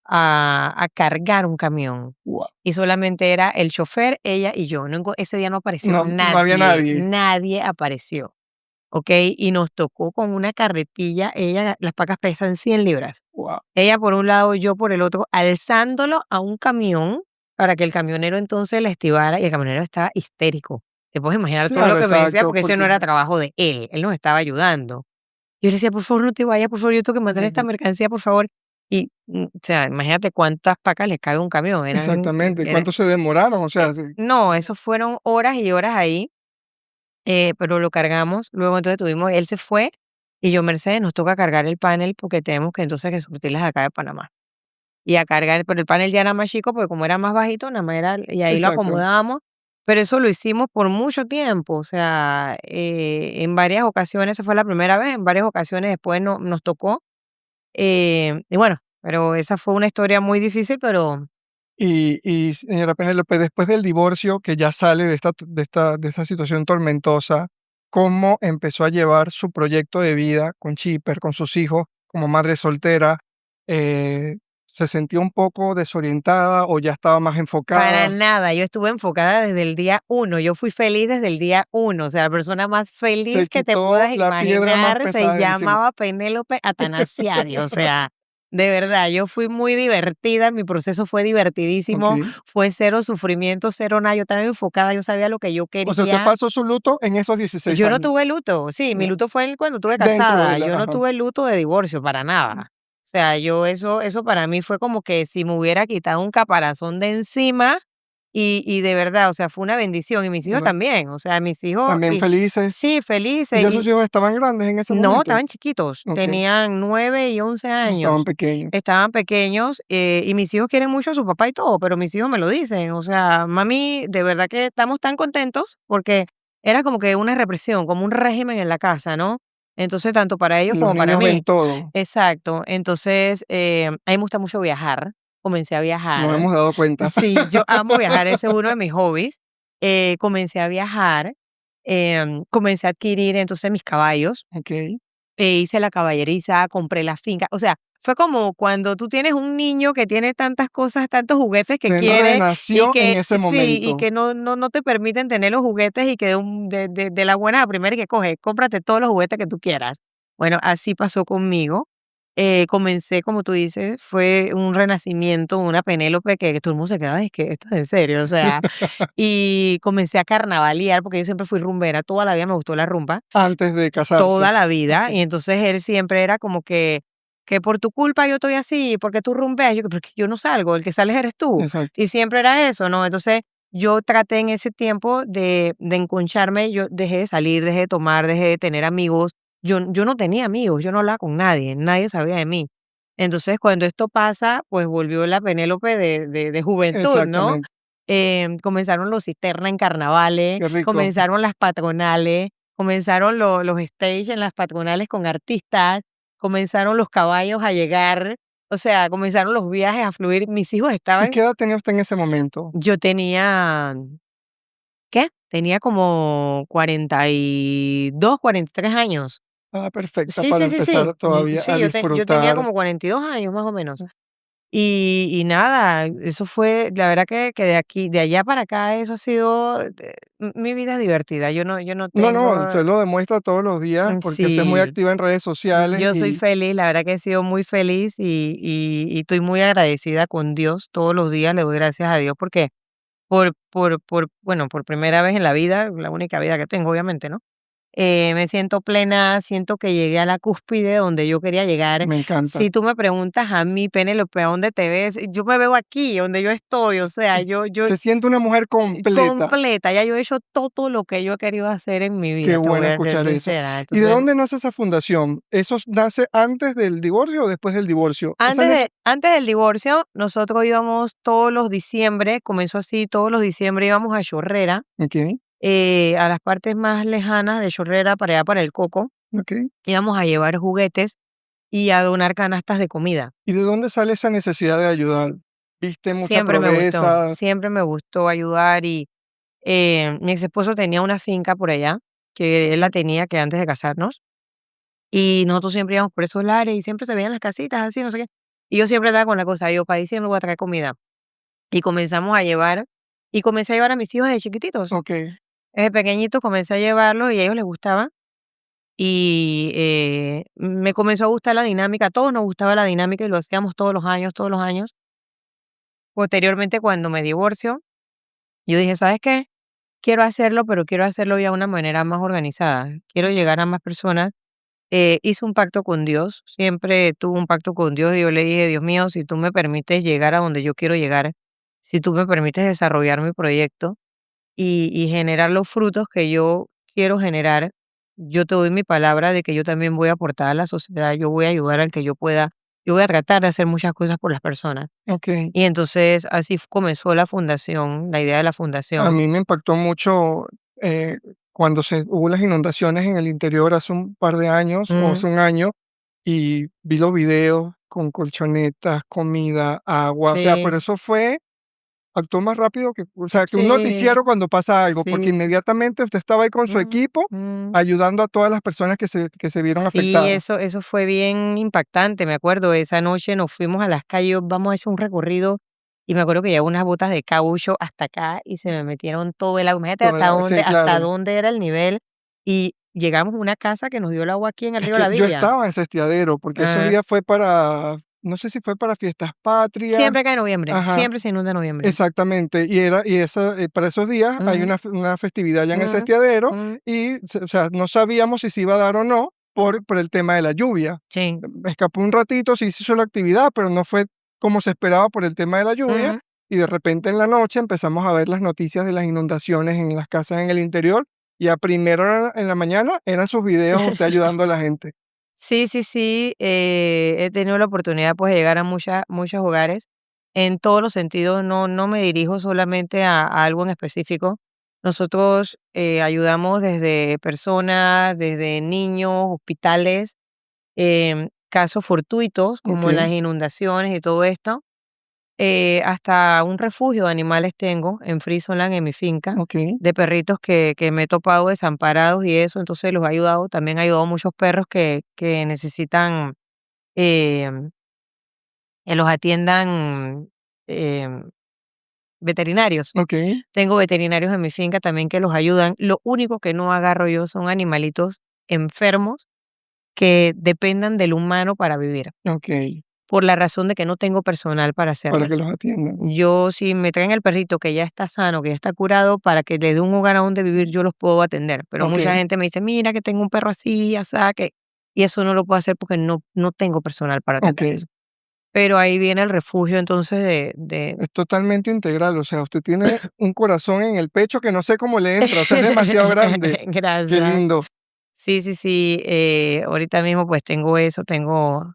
a cargar un camión wow. y solamente era el chofer, ella y yo. Ese día no apareció No, no había nadie, nadie. nadie apareció, ¿ok? Y nos tocó con una carretilla, las pacas pesan 100 libras. Wow. Ella por un lado, yo por el otro, alzándolo a un camión para que el camionero entonces la estibara y el camionero estaba histérico. Te puedes imaginar todo lo Claro, que me decía exacto, porque ese no porque era trabajo de él nos estaba ayudando. Yo le decía, por favor, no te vayas, por favor, yo tengo que sí, mandar sí, esta sí, mercancía, por favor. Y, o sea, imagínate cuántas pacas le cabe a un camión. exactamente. ¿Cuánto se demoraron? O sea, sí. No, eso fueron horas y horas ahí, pero lo cargamos. Luego entonces él se fue y yo, Mercedes, nos toca cargar el panel porque tenemos que entonces que surtirlas acá de Panamá. Y a cargar, pero el panel ya era más chico, porque como era más bajito, nada más era, y ahí lo Exacto. acomodábamos, pero eso lo hicimos por mucho tiempo, o sea, en varias ocasiones, esa fue la primera vez, en varias ocasiones después nos tocó, y bueno, pero esa fue una historia muy difícil, pero Y señora Penélope, después del divorcio, que ya sale de esta situación tormentosa, ¿cómo empezó a llevar su proyecto de vida con Chipper, con sus hijos, como madre soltera? ¿Se sentía un poco desorientada o ya estaba más para enfocada? nada, yo estuve enfocada desde el día 1, yo fui feliz desde el día 1, o sea, la persona más Se feliz que te quitó puedas la piedra más imaginar se pesada de encima. llamaba Penélope Atanasiadi, o sea, de verdad, yo fui muy divertida, mi proceso fue Ok. divertidísimo, fue cero sufrimiento, cero nada, yo estaba enfocada, yo sabía lo que yo O sea, usted quería. pasó su luto en esos 16 Yo no años. tuve luto, sí, mi Ya. luto fue cuando estuve Dentro de casada, la... yo no Ajá. tuve luto de divorcio para nada. O sea, yo eso para mí fue como que si me hubiera quitado un caparazón de encima y de verdad, o sea, fue una bendición y mis hijos Bueno, también, o sea, mis hijos también felices. sí, ¿Y felices ya sus y hijos estaban grandes en ese no, momento? estaban chiquitos, Ok. tenían 9 y 11 Estaban años, pequeños. estaban pequeños, y mis hijos quieren mucho a su papá y todo, pero mis hijos me lo dicen, o sea, mami, de verdad que estamos tan contentos porque era como que una represión, como un régimen en la casa, ¿no? Entonces, tanto para ellos Los como para niños ven mí. todo. Exacto. Entonces, a mí me gusta mucho viajar, comencé a Nos viajar. hemos dado cuenta. Sí, yo amo viajar, ese es uno de mis hobbies. comencé a viajar, comencé a adquirir entonces mis caballos, Ok. hice la caballeriza, compré la finca. O sea, fue como cuando tú tienes un niño que tiene tantas cosas, tantos juguetes que Usted quiere y renació en que ese sí, y momento. que no te permiten tener los juguetes y que de la buena a primera y que coge, cómprate todos los juguetes que tú quieras. Bueno, así pasó conmigo. Comencé, como tú dices, fue un renacimiento, una Penélope que todo el mundo se quedaba, es que esto es en serio, o sea, y comencé a carnavalear porque yo siempre fui rumbera, toda la vida me gustó la rumba, Antes de casarse. toda la vida, y Ok. entonces él siempre era como que por tu culpa yo estoy así, porque tú rumbeas, yo, porque yo no salgo, el que sales eres tú, Exacto. y siempre era eso, ¿no? Entonces yo traté en ese tiempo de enconcharme, yo dejé de salir, dejé de tomar, dejé de tener amigos, yo no tenía amigos, yo no hablaba con nadie, nadie sabía de mí. Entonces cuando esto pasa, pues volvió la Penélope de juventud, ¿no? Exactamente. Comenzaron los cisterna en carnavales, Qué rico. comenzaron las patronales, comenzaron los stage en las patronales con artistas, comenzaron los caballos a llegar, o sea, comenzaron los viajes a fluir. Mis hijos ¿Y estaban, qué edad tenía usted en ese momento? yo tenía, ¿qué? Tenía como 42, 43 años. Ah, perfecta Sí, para sí, sí, sí. empezar todavía a Sí, yo tenía disfrutar. como 42 años más o menos. Y nada, eso fue, la verdad que de allá para acá, eso ha sido, mi vida es divertida. Yo no No, tengo, no, usted lo demuestra todos los días porque usted es muy sí, activa en redes sociales yo soy y feliz, la verdad que he sido muy feliz y estoy muy agradecida con Dios. Todos los días le doy gracias a Dios porque bueno, por primera vez en la vida, la única vida que tengo, obviamente, ¿no? Me siento plena, siento que llegué a la cúspide donde yo quería llegar. me encanta. Si tú me preguntas a mí, Penélope, ¿a dónde te ves? Yo me veo aquí, donde yo estoy, o sea, yo Se siente una mujer completa. completa, ya yo he hecho todo lo que yo he querido hacer en mi Qué vida, te voy bueno a ser escuchar eso. sincera. ¿Y de Entonces, dónde nace esa fundación? ¿Eso nace antes del divorcio o después del divorcio? Esa antes del divorcio, nosotros íbamos todos los diciembre, comenzó así, todos los diciembre íbamos a Chorrera, okey, a las partes más lejanas de Chorrera, para allá para el Coco, okey. íbamos a llevar juguetes y a donar canastas de comida. ¿Y de dónde sale esa necesidad de ayudar? ¿Viste mucha pobreza? Siempre me gustó ayudar y mi ex esposo tenía una finca por allá, que él la tenía que antes de casarnos, y nosotros siempre íbamos por esos lares y siempre se veían las casitas así, no sé qué. Y yo siempre estaba con la cosa, yo para diciembre voy a traer comida. Y comenzamos a llevar, y comencé a llevar a mis hijos desde chiquititos. Okey, Desde pequeñitos comencé a llevarlos y a ellos les gustaba. Y me comenzó a gustar la dinámica, a todos nos gustaba la dinámica y lo hacíamos todos los años, todos los años. Posteriormente, cuando me divorcio, yo dije, ¿sabes qué? Quiero hacerlo, pero quiero hacerlo ya de una manera más organizada. Quiero llegar a más personas. Hice un pacto con Dios, siempre tuve un pacto con Dios y yo le dije, Dios mío, si tú me permites llegar a donde yo quiero llegar, si tú me permites desarrollar mi proyecto y generar los frutos que yo quiero generar, yo te doy mi palabra de que yo también voy a aportar a la sociedad, yo voy a ayudar al que yo pueda, yo voy a tratar de hacer muchas cosas por las personas. okey. Y entonces así comenzó la fundación, la idea de la A fundación. mí me impactó mucho, cuando se hubo las inundaciones en el interior hace un par de años, o Mm, hace un año, y vi los videos con colchonetas, comida, agua, o sea, pero sí, eso fue actuó más rápido que o sea, que un sí, noticiero cuando pasa algo, porque sí, sí. inmediatamente usted estaba ahí con su Mm, equipo, mm. ayudando a todas las personas que se vieron Sí, afectadas. eso fue bien impactante, me acuerdo, esa noche nos fuimos a las calles, vamos a hacer un recorrido, y me acuerdo que llevaba unas botas de caucho hasta acá y se me metieron todo el agua. Imagínate Sí, hasta claro. dónde era el nivel, y llegamos a una casa que nos dio el agua aquí en el Es río que La yo Biblia. estaba en Sestiadero, porque esos Ajá. días fue para, no sé si fue para Fiestas Patrias, Siempre cae noviembre, ajá, siempre se inunda en noviembre. exactamente, y esa, para esos días hay Ujú, una festividad allá en el ujú, Sestiadero ujú. y, o sea, no sabíamos si se iba a dar o no por el tema de la lluvia. Sí. Me escapó un ratito, sí se hizo la actividad, pero no fue como se esperaba por el tema de la lluvia, Ujú. y de repente en la noche empezamos a ver las noticias de las inundaciones en las casas en el interior, y a primera hora en la mañana eran sus videos usted ayudando a la gente. Sí, sí, sí, he tenido la oportunidad, pues, de llegar a muchos hogares en todos los sentidos, no me dirijo solamente a algo en específico. Nosotros, ayudamos desde personas, desde niños, hospitales, casos fortuitos, como las Okey, inundaciones y todo esto. hasta un refugio de animales tengo en Frisoland, en mi finca, Ok, de perritos que me he topado desamparados y eso, entonces los he ayudado. También he ayudado a muchos perros que necesitan em, que los atiendan em, veterinarios. ok, Tengo veterinarios en mi finca también que los ayudan. Lo único que no agarro yo son animalitos enfermos que dependan del humano para vivir, ok, por la razón de que no tengo personal para para hacerlo. que los atiendan. Yo, si me traen el perrito que ya está sano, que ya está curado, para que le dé un hogar a donde vivir, yo los puedo atender. Pero Ok, mucha gente me dice, mira que tengo un perro así, asá, que... Y eso no lo puedo hacer porque no tengo personal para ok. atenderlos. Pero ahí viene el refugio entonces de... Es totalmente integral, o sea, usted tiene un corazón en el pecho que no sé cómo le entra, o sea, es demasiado grande. Qué Gracias. lindo. Sí, sí, sí. Ahorita mismo pues tengo eso, tengo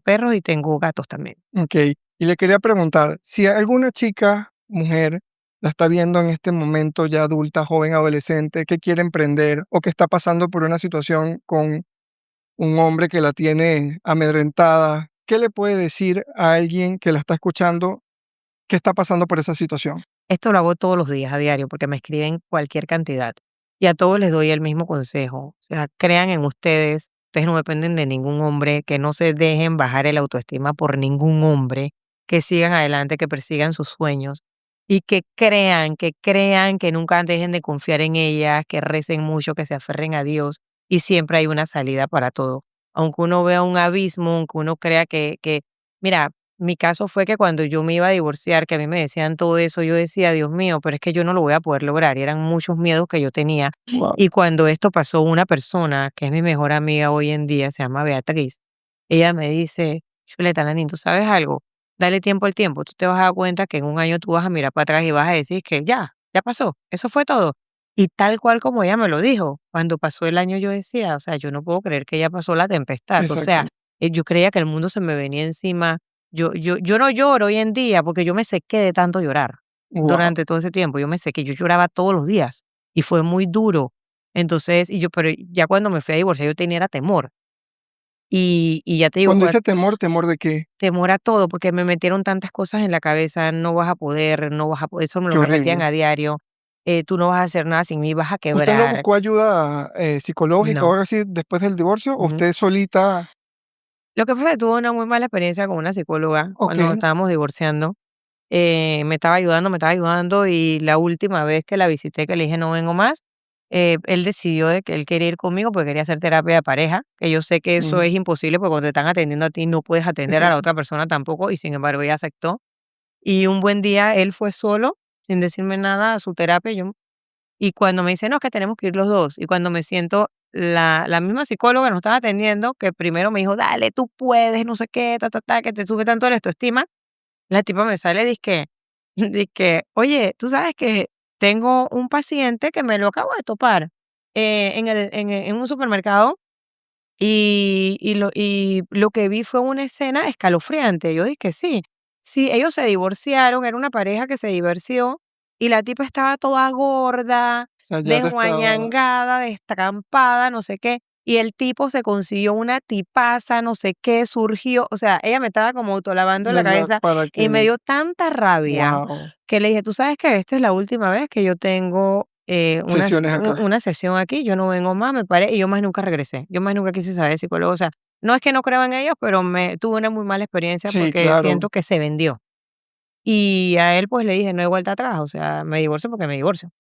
perros y tengo gatos también. Ok. Y le quería preguntar, si alguna chica, mujer, la está viendo en este momento ya adulta, joven, adolescente, que quiere emprender o que está pasando por una situación con un hombre que la tiene amedrentada, ¿qué le puede decir a alguien que la está escuchando que está pasando por esa situación? Esto lo hago todos los días, a diario, porque me escriben cualquier cantidad. Y a todos les doy el mismo consejo. O sea, crean en ustedes no dependen de ningún hombre, que no se dejen bajar el autoestima por ningún hombre, que sigan adelante, que persigan sus sueños y que crean, que nunca dejen de confiar en ellas, que recen mucho, que se aferren a Dios y siempre hay una salida para todo. Aunque uno vea un abismo, aunque uno crea mira, mi caso fue que cuando yo me iba a divorciar, que a mí me decían todo eso, yo decía, Dios mío, pero es que yo no lo voy a poder lograr. Y eran muchos miedos que yo tenía. Wow. Y cuando esto pasó, una persona que es mi mejor amiga hoy en día, se llama Beatriz, ella me dice, Chuleta, Nanín, ¿tú sabes algo? Dale tiempo al tiempo. Tú te vas a dar cuenta que en un año tú vas a mirar para atrás y vas a decir que ya pasó. Eso fue todo. Y tal cual como ella me lo dijo, cuando pasó el año yo decía, o sea, yo no puedo creer que ya pasó la tempestad. O Exacto. sea, yo creía que el mundo se me venía encima. Yo no lloro hoy en día porque yo me sequé de tanto llorar Wow. durante todo ese tiempo. Yo me sequé, yo lloraba todos los días y fue muy duro. Entonces, pero ya cuando me fui a divorciar yo tenía era temor. Y ya te digo, Cuando dice temor, ¿temor de qué? temor a todo, porque me metieron tantas cosas en la cabeza, no vas a poder, eso me Qué lo repetían horrible. a diario, tú no vas a hacer nada sin mí, vas a ¿Usted no quebrar. buscó ayuda psicológica o No. algo así después del divorcio? ¿O Ujú. usted solita? Lo que pasa es que tuve una muy mala experiencia con una psicóloga Ok, cuando nos estábamos divorciando. Me estaba ayudando y la última vez que la visité, que le dije no vengo más, él decidió de que él quería ir conmigo porque quería hacer terapia de pareja, que yo sé que eso ujú, es imposible porque cuando te están atendiendo a ti no puedes atender a la exacto. otra persona tampoco y sin embargo ella aceptó. Y un buen día él fue solo, sin decirme nada, a su terapia. Y cuando me dice, no, es que tenemos que ir los dos. Y cuando me siento, la misma psicóloga que nos estaba atendiendo, que primero me dijo, dale, tú puedes, no sé qué, que te sube tanto la autoestima. La tipa me sale, dizque, dizque, oye, tú sabes que tengo un paciente que me lo acabo de topar en un supermercado y lo que vi fue una escena escalofriante. Yo dije, sí, sí, ellos se divorciaron, era una pareja que se divorció y la tipa estaba toda gorda, O sea, ya te estaba desguañangada, destrampada, no sé qué. Y el tipo se consiguió una tipaza, no sé qué, surgió. O sea, ella me estaba como autolavando la cabeza para y me que dio tanta rabia wow, que le dije, tú sabes que esta es la última vez que yo tengo sesiones acá. una sesión aquí, yo no vengo más, me paré, y yo más nunca regresé. Yo más nunca quise saber de psicólogo. O sea, no es que no creo en ellos, pero tuve una muy mala experiencia Sí, porque siento claro. que se vendió. Y a él pues le dije, no hay vuelta atrás, o sea, me divorcio porque me divorcio.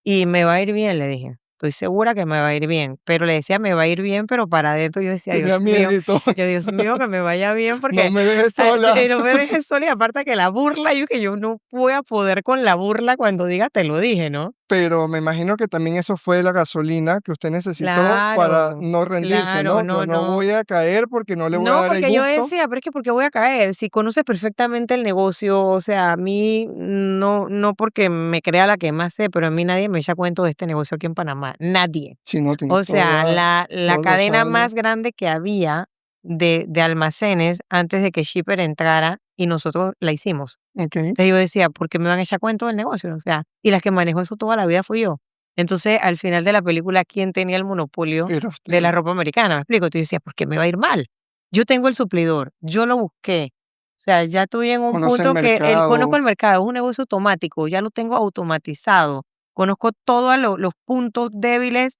Y me va a ir bien, le dije. Estoy segura que me va a ir bien. Pero le decía, me va a ir bien, pero para adentro yo decía, Tenía Dios mío, miedito. Dios mío, que me vaya bien, No porque me dejes sola. no me dejes sola. Y aparte que la burla, que yo no voy a poder con la burla cuando diga, te lo dije, ¿no? Pero me imagino que también eso fue la gasolina que usted necesitó para Claro, no rendirse, claro, ¿no? Yo no, no no. voy a caer porque no le voy a No, dar el porque yo gusto. decía, pero es que ¿por qué voy a caer? Si conoces perfectamente el negocio, o sea, a mí no porque me crea la que más sé, pero a mí nadie me echa cuento de este negocio aquí en Panamá, nadie. Si no, tiene O sea, la todos los cadena años. más grande que había de almacenes antes de que Shipper entrara y nosotros la hicimos. Okey, Entonces yo decía, ¿por qué me van a echar cuento del negocio? O sea, y las que manejó eso toda la vida fui yo. Entonces, al final de la película, ¿quién tenía el monopolio era de usted. la ropa americana? ¿Me explico? Tú decías, ¿por qué me va a ir mal? Yo tengo el suplidor, yo lo busqué, O sea, ya estoy en un Conoce el punto que conozco mercado. el mercado, es un negocio automático, ya lo tengo automatizado. Conozco todos los puntos débiles,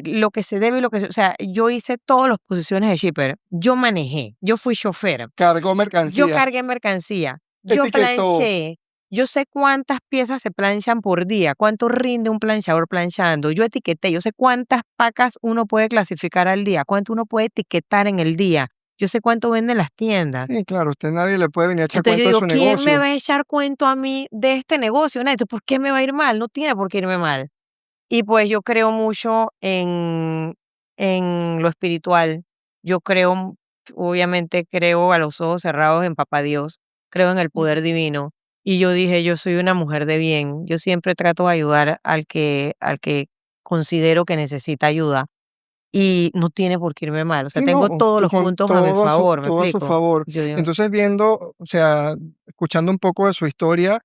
lo que se debe y lo que o sea, yo hice todas las posiciones de shipper. Yo manejé, yo fui chofer, Cargó yo mercancía. cargué mercancía, yo Etiquetó. planché, yo sé cuántas piezas se planchan por día, cuánto rinde un planchador planchando, yo etiqueté, yo sé cuántas pacas uno puede clasificar al día, cuánto uno puede etiquetar en el día, yo sé cuánto venden las tiendas. Sí, claro, usted nadie le puede venir a echar Entonces yo cuento de digo, su ¿quién me negocio. va a echar cuento a mí de este negocio? Nada, entonces, ¿por qué me va a ir mal? No tiene por qué irme mal. Y pues yo creo mucho en lo espiritual. Yo creo, obviamente creo a los ojos cerrados en Papá Dios, creo en el poder divino. Y yo dije, yo soy una mujer de bien. Yo siempre trato de ayudar al que considero que necesita ayuda. Y no tiene por qué irme mal. O sea, Sí, tengo no, todos los con puntos a mi favor, ¿me todo a su explico? favor. Yo digo, Entonces, viendo, o sea, escuchando un poco de su historia,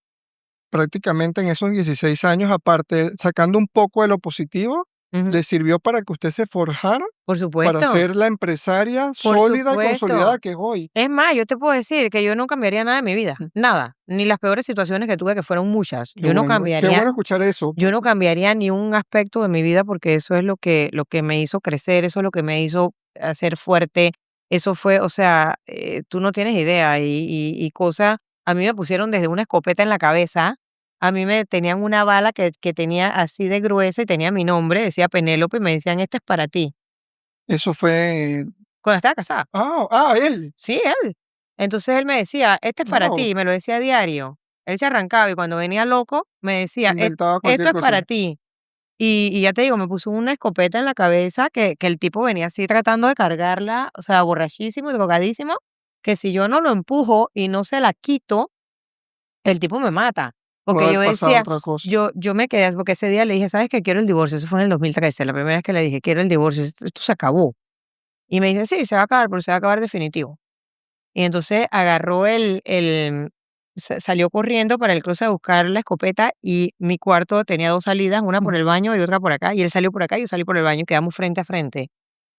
prácticamente en esos 16 años, aparte, sacando un poco de lo positivo, ujú, le sirvió para que usted se forjara por para supuesto, ser la empresaria por sólida y supuesto. consolidada que es hoy. Es más, yo te puedo decir que yo no cambiaría nada en mi vida, Mm, nada, ni las peores situaciones que tuve, que fueron muchas. qué bueno escuchar eso. Yo no cambiaría ni un aspecto de mi vida porque eso es lo que me hizo crecer, eso es lo que me hizo hacer fuerte. Eso fue, o sea, tú no tienes idea. Y cosas, a mí me pusieron desde una escopeta en la cabeza, a mí me tenían una bala que tenía así de gruesa y tenía mi nombre, decía Penélope, y me decían, este es para ti, Eso fue, cuando estaba casada. él. Sí, él. Entonces él me decía, este es para Wow, ti, y me lo decía a diario. Él se arrancaba y cuando venía loco me decía, inventaba esto cualquier es para cosa. ti. Y ya te digo, me puso una escopeta en la cabeza que el tipo venía así tratando de cargarla, o sea, borrachísimo y drogadísimo, que si yo no lo empujo y no se la quito, el tipo me mata. Puede Porque haber yo pasado decía, otra cosa. yo me quedé, porque ese día le dije, ¿sabes qué? Quiero el divorcio. Eso fue en el 2013, la primera vez que le dije, quiero el divorcio, esto se acabó. Y me dice, sí, se va a acabar, pero se va a acabar definitivo. Y entonces agarró salió corriendo para el closet a buscar la escopeta y mi cuarto tenía 2 salidas, una por Mm, el baño y otra por acá, y él salió por acá y yo salí por el baño y quedamos frente a frente.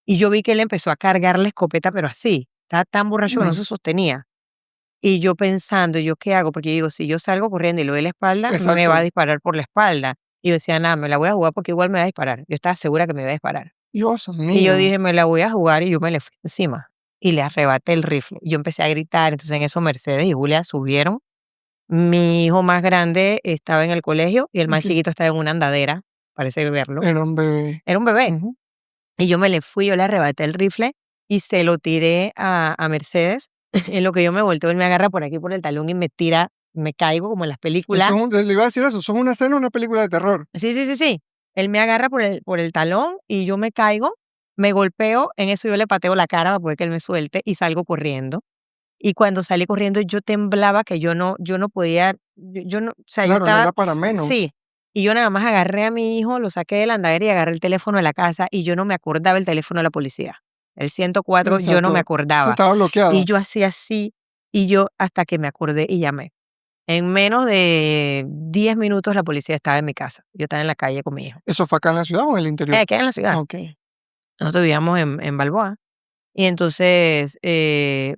Y yo vi que él empezó a cargar la escopeta, pero así, estaba tan borracho que no mm, se sostenía. Y yo pensando, ¿yo qué hago? Porque digo, si yo salgo corriendo y le doy la espalda, me va a exacto. disparar por la espalda. Y yo decía, nada, me la voy a jugar porque igual me va a disparar. Yo estaba segura que me iba a disparar. Dios Y yo mío. dije: "Me la voy a jugar", y yo me le fui encima, y le arrebaté el rifle. Yo empecé a gritar, entonces en eso Mercedes y Julia subieron. Mi hijo más grande estaba en el colegio y el más Ok, chiquito estaba en una andadera, parece verlo. era un bebé. Era un bebé. Ujú. Y yo me le fui, yo le arrebaté el rifle y se lo tiré a Mercedes. En lo que yo me volteo, él me agarra por aquí por el talón y me tira, me caigo como en las películas. Eso es le iba a decir eso, son una escena, una película de terror. Sí, sí, sí, sí. Él me agarra por el talón y yo me caigo, me golpeo, en eso yo le pateo la cara para poder que él me suelte y salgo corriendo. Y cuando salí corriendo yo temblaba que yo no podía, yo no, o sea, yo Claro, no estaba era para menos. sí. Y yo nada más agarré a mi hijo, lo saqué de la andadera y agarré el teléfono de la casa y yo no me acordaba el teléfono de la policía. El 104 yo no me Exacto. Tú acordaba. estabas Y bloqueada. yo hacía así y yo hasta que me acordé y llamé. En menos de 10 minutos la policía estaba en mi casa. Yo estaba en la calle con mi hijo. ¿Eso fue acá en la ciudad o en el interior? Aquí en la ciudad. Okey. Nosotros vivíamos en Balboa. Y entonces,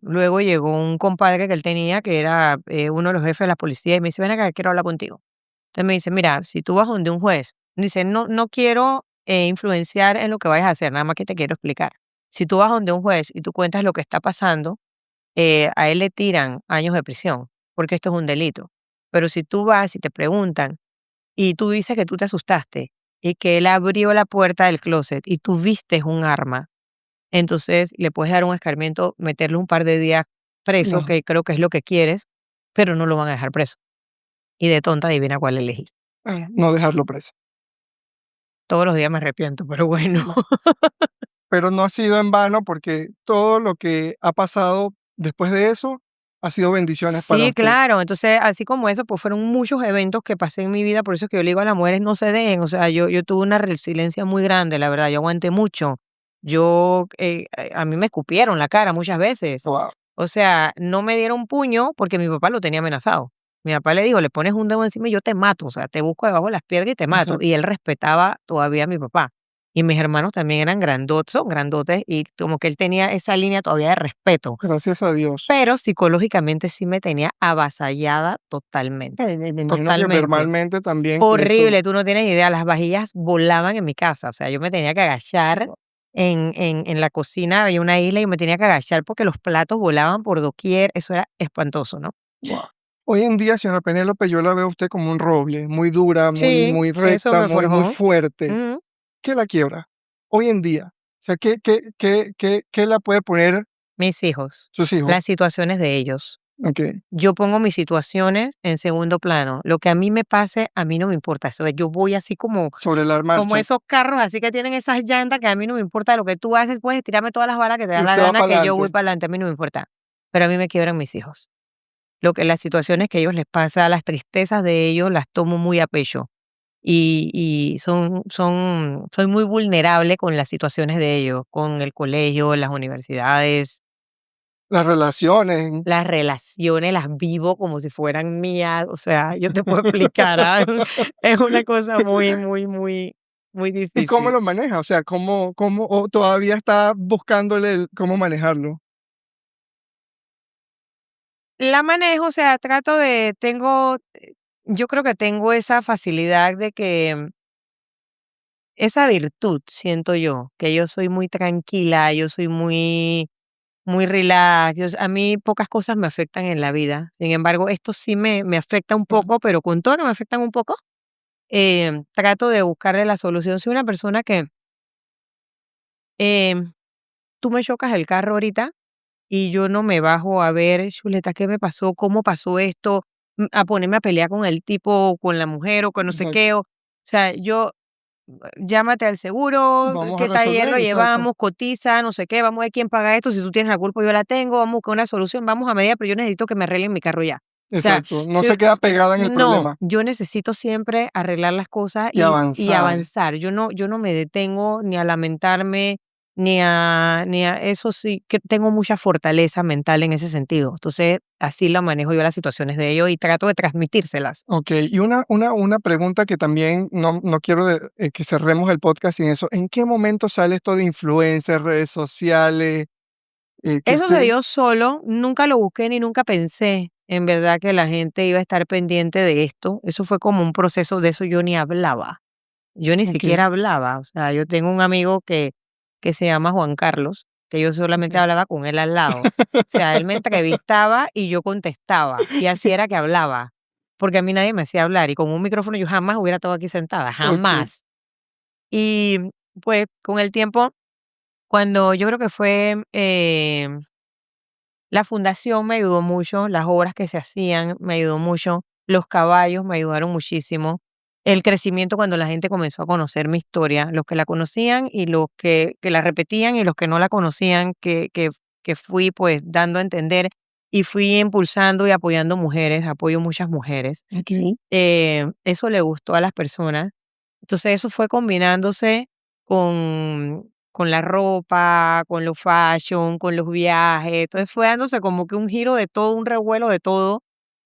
luego llegó un compadre que él tenía, que era uno de los jefes de la policía, y me dice, ven acá, quiero hablar contigo. Entonces me dice, mira, si tú vas donde un juez, dice, no quiero influenciar en lo que vayas a hacer, nada más que te quiero explicar. Si tú vas donde un juez y tú cuentas lo que está pasando, a él le tiran años de prisión, porque esto es un delito. Pero si tú vas y te preguntan y tú dices que tú te asustaste y que él abrió la puerta del closet y tú viste un arma, entonces le puedes dar un escarmiento, meterle un par de días preso, No, que creo que es lo que quieres, pero no lo van a dejar preso. Y de tonta adivina cuál elegí. no dejarlo preso. Todos los días me arrepiento, pero bueno. No. Pero no ha sido en vano porque todo lo que ha pasado después de eso ha sido bendiciones para Sí, usted. claro. Entonces, así como eso, pues fueron muchos eventos que pasé en mi vida, por eso es que yo le digo a las mujeres no se dejen, o sea, yo tuve una resiliencia muy grande, la verdad, yo aguanté mucho. A mí me escupieron la cara muchas veces. Guau. O sea, no me dieron puño porque mi papá lo tenía amenazado. Mi papá le dijo, le pones un dedo encima y yo te mato, o sea, te busco debajo de las piedras y te mato. Exacto. Y él respetaba todavía a mi papá. y mis hermanos también eran grandotes, son grandotes, y como que él tenía esa línea todavía de respeto, Gracias a Dios. pero psicológicamente sí me tenía avasallada totalmente, Me imagino que totalmente. verbalmente también, que eso... Horrible, tú no tienes idea, las vajillas volaban en mi casa, o sea, yo me tenía que agachar en la cocina, había una isla y me tenía que agachar porque los platos volaban por doquier, eso era espantoso, ¿no? Guau. Hoy en día, señora Penélope, yo la veo a usted como un roble, muy dura, Sí, muy eso recta, me muy forjó. fuerte. Ujú. ¿Qué la quiebra? Hoy en día. O sea, ¿qué la puede poner Mis hijos, sus hijos? las situaciones de ellos. Ok, Yo pongo mis situaciones en segundo plano. Lo que a mí me pase, a mí no me importa. Eso, yo voy así sobre la como marcha. esos carros, así que tienen esas llantas que a mí no me importa lo que tú haces, puedes tirarme todas las balas que te Y da la usted va gana, para que yo voy adelante. para adelante, a mí no me importa. Pero a mí me quiebran mis hijos. Lo que las situaciones que a ellos les pasa, las tristezas de ellos, las tomo muy a pecho. Y soy muy vulnerable con las situaciones de ellos, con el colegio, las universidades, Las relaciones. las relaciones, las vivo como si fueran mías. O sea, yo te puedo explicar, ¿ah? Es una cosa muy, muy, muy, muy ¿Y cómo difícil. lo maneja? O sea, o todavía está buscándole cómo manejarlo? La manejo, o sea, yo creo que tengo esa facilidad de que, esa virtud, siento yo, que yo soy muy tranquila, yo soy muy relax, a mí pocas cosas me afectan en la vida. Sin embargo, esto sí me afecta un Ujú. poco, pero con todo que me afectan un poco, trato de buscarle la solución. Soy una persona que, em, tú me chocas el carro ahorita y yo no me bajo a ver, chuleta, ¿qué me pasó? ¿Cómo pasó esto? A ponerme a pelear con el tipo, con la mujer o con no sé Exacto. qué. O sea, yo, llámate al seguro, Vamos a qué taller resolver, lo exacto. llevamos, cotiza, no sé qué, vamos a ver quién paga esto. Si tú tienes la culpa, yo la tengo, vamos a buscar una solución, vamos a medida, pero yo necesito que me arreglen mi carro ya. O sea, Exacto. No se queda pegada en el no, problema yo necesito siempre arreglar las cosas y y avanzar. avanzar. Yo no me detengo ni a lamentarme, ni a eso sí, que tengo mucha fortaleza mental en ese sentido. Entonces, así la manejo yo las situaciones de ellos y trato de transmitírselas. Ok, y una pregunta que también no quiero que cerremos el podcast sin eso. ¿En qué momento sale esto de influencers, redes sociales? Que Eso se usted... dio solo, nunca lo busqué ni nunca pensé en verdad que la gente iba a estar pendiente de esto. Eso fue como un proceso, de eso yo ni hablaba. Yo ni Ok, siquiera hablaba. O sea, yo tengo un amigo que se llama Juan Carlos, que yo solamente ok. hablaba con él al lado. O sea, él me entrevistaba y yo contestaba. Y así era que hablaba. Porque a mí nadie me hacía hablar. Y con un micrófono yo jamás hubiera estado aquí sentada. Ok, Jamás. Y pues con el tiempo, cuando yo creo que fue la fundación me ayudó mucho, las obras que se hacían me ayudó mucho, los caballos me ayudaron muchísimo, el crecimiento cuando la gente comenzó a conocer mi historia, los que la conocían y los que la repetían y los que no la conocían, que fui pues dando a entender y fui impulsando y apoyando mujeres, apoyo muchas mujeres. ok. Eso le gustó a las personas. Entonces eso fue combinándose con la ropa, con lo fashion, con los viajes. Entonces fue dándose como que un giro de todo, un revuelo de todo,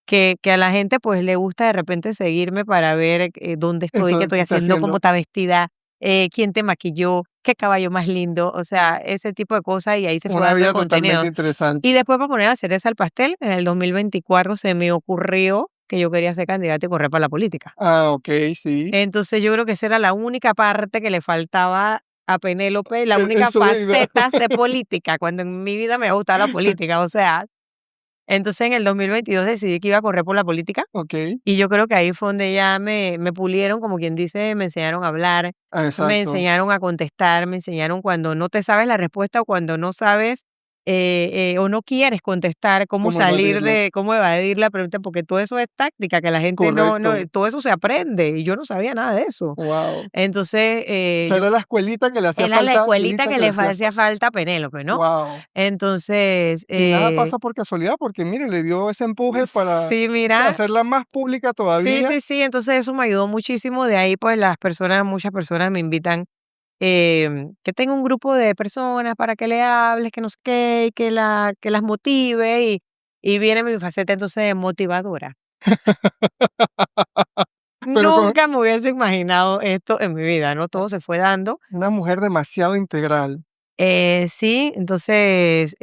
que a la gente pues le gusta de repente seguirme para ver dónde estoy, qué Esto estoy que está haciendo, cómo haciendo está vestida, quién te maquilló, qué caballo más lindo, o sea, ese tipo de cosas y ahí se fue una dando el vida totalmente contenido. interesante. Y después para poner la cereza al pastel, en el 2024 se me ocurrió que yo quería ser candidata y correr para la política. Ah, ok, sí. Entonces, yo creo que esa era la única parte que le faltaba a Penélope, la En única su vida. faceta de política, cuando en mi vida me ha gustado la política, o sea, entonces en el 2022 decidí que iba a correr por la política Ok, y yo creo que ahí fue donde ya me pulieron, como quien dice, me enseñaron a hablar, ah, me exacto. enseñaron a contestar, me enseñaron cuando no te sabes la respuesta o cuando no sabes o no quieres contestar, ¿Cómo evadirla? cómo evadir la pregunta, porque todo eso es táctica, que la gente no, Correcto. todo eso se aprende y yo no sabía nada de eso. Wow. Entonces, Esa era la escuelita que le hacía era la falta, escuelita que le le hacía hacía falta a Penélope, ¿no? wow. Entonces, Y nada pasa por casualidad, porque mire, le dio ese empuje para sí, mira, hacerla más pública sí, todavía. sí, sí, entonces eso me ayudó muchísimo. De ahí, pues muchas personas me invitan que tenga un grupo de personas para que le hables, que no sé qué, y que las motive y viene mi faceta entonces de motivadora. Pero con Nunca me hubiese imaginado esto en mi vida, ¿no? Todo se fue dando. una mujer demasiado integral. Sí, entonces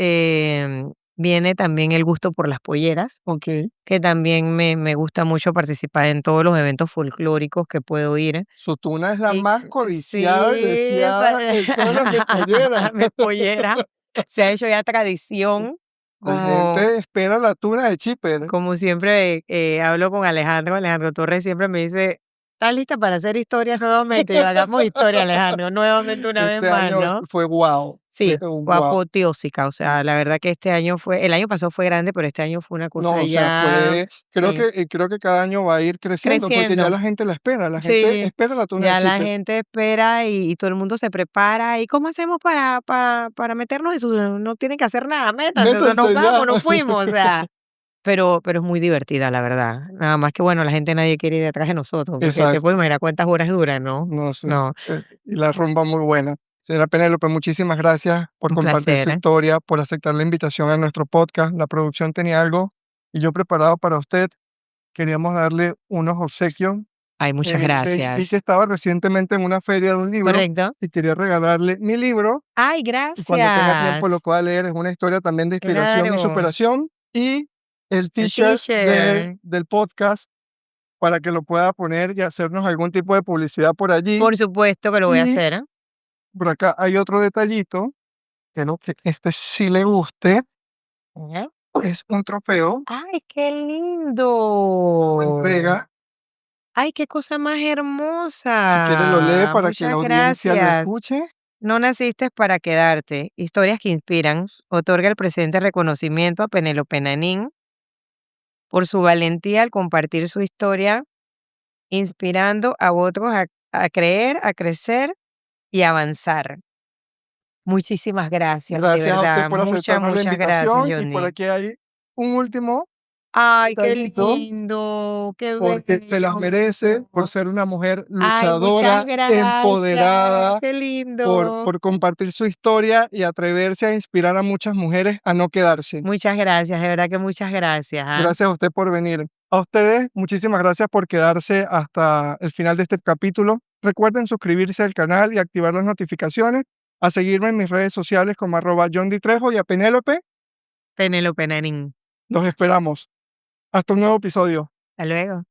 viene también el gusto por las polleras, Ok. que también me gusta mucho participar en todos los eventos folclóricos que puedo ir. Su tuna es la Y más codiciada y sí, deseada de todas las de pollera. mi pollera se ha hecho ya tradición, La como, gente espera la tuna de Chipper. como siempre hablo con Alejandro Torres siempre me dice, ¿estás lista para hacer historias nuevamente? Y yo, hagamos historia, Alejandro, nuevamente una vez Este más, año ¿no? fue wow. Sí, Fue un fue wow. apoteósica, o sea, la verdad que este año el año pasado fue grande, pero este año fue una No, cosa o sea, ya sí, creo que cada año va a ir creciendo porque ya creciendo. la gente la espera. La gente Sí, espera la tuna de ya la Chipper. gente espera y todo el mundo se prepara. ¿Y cómo hacemos para meternos en su? No tienen que hacer nada, métanse, o sea, nos Métanse ya. vamos, nos fuimos, o sea, pero es muy divertida, la verdad. Nada más que bueno, la gente nadie quiere ir detrás de nosotros, porque te puedes Exacto. imaginar cuántas horas duran, ¿no? No sé. No, Y la rumba muy buena. Señora Penélope, muchísimas gracias por un compartir su placer. historia, por aceptar la invitación a nuestro podcast. La producción tenía algo y yo preparado para usted. Queríamos darle unos obsequios. Ay, muchas Vi que gracias. estaba recientemente en una feria de un libro ¿Correcto? y quería regalarle mi libro Ay, y cuando tenga tiempo lo gracias. pueda leer. Es una historia también de inspiración y Claro. superación y el El t-shirt t-shirt. del podcast para que lo pueda poner y hacernos algún tipo de publicidad por allí. Por supuesto que lo voy a Y hacer, ¿eh? por acá hay otro detallito que no, que este sí le guste. Ujú. Es un trofeo, Ay, qué una lindo. entrega. Ay, qué cosa más Si quiere lo lee hermosa. para que la Muchas audiencia lo gracias. escuche. No naciste para quedarte. Historias que inspiran. Otorga el presente reconocimiento a Penélope Nanín por su valentía al compartir su historia, inspirando a otros a creer, a crecer y avanzar. Muchísimas gracias, de Gracias a usted verdad. por Muchas, aceptarnos la muchas gracias, invitación y por Johnny. aquí hay un último Ay, qué detallito lindo, qué porque se las bello. merece por ser una mujer Ay, muchas luchadora, gracias. empoderada, Qué lindo. por compartir su historia y atreverse a inspirar a muchas mujeres a no quedarse. Muchas gracias, de verdad que muchas gracias, ¿ah? Gracias a usted por venir. A ustedes, muchísimas gracias por quedarse hasta el final de este capítulo. Recuerden suscribirse al canal y activar las notificaciones, a seguirme en mis redes sociales como @JohnDiTrejo y a Penélope. Penélope Nanín. Los esperamos. Hasta un nuevo episodio. Hasta luego.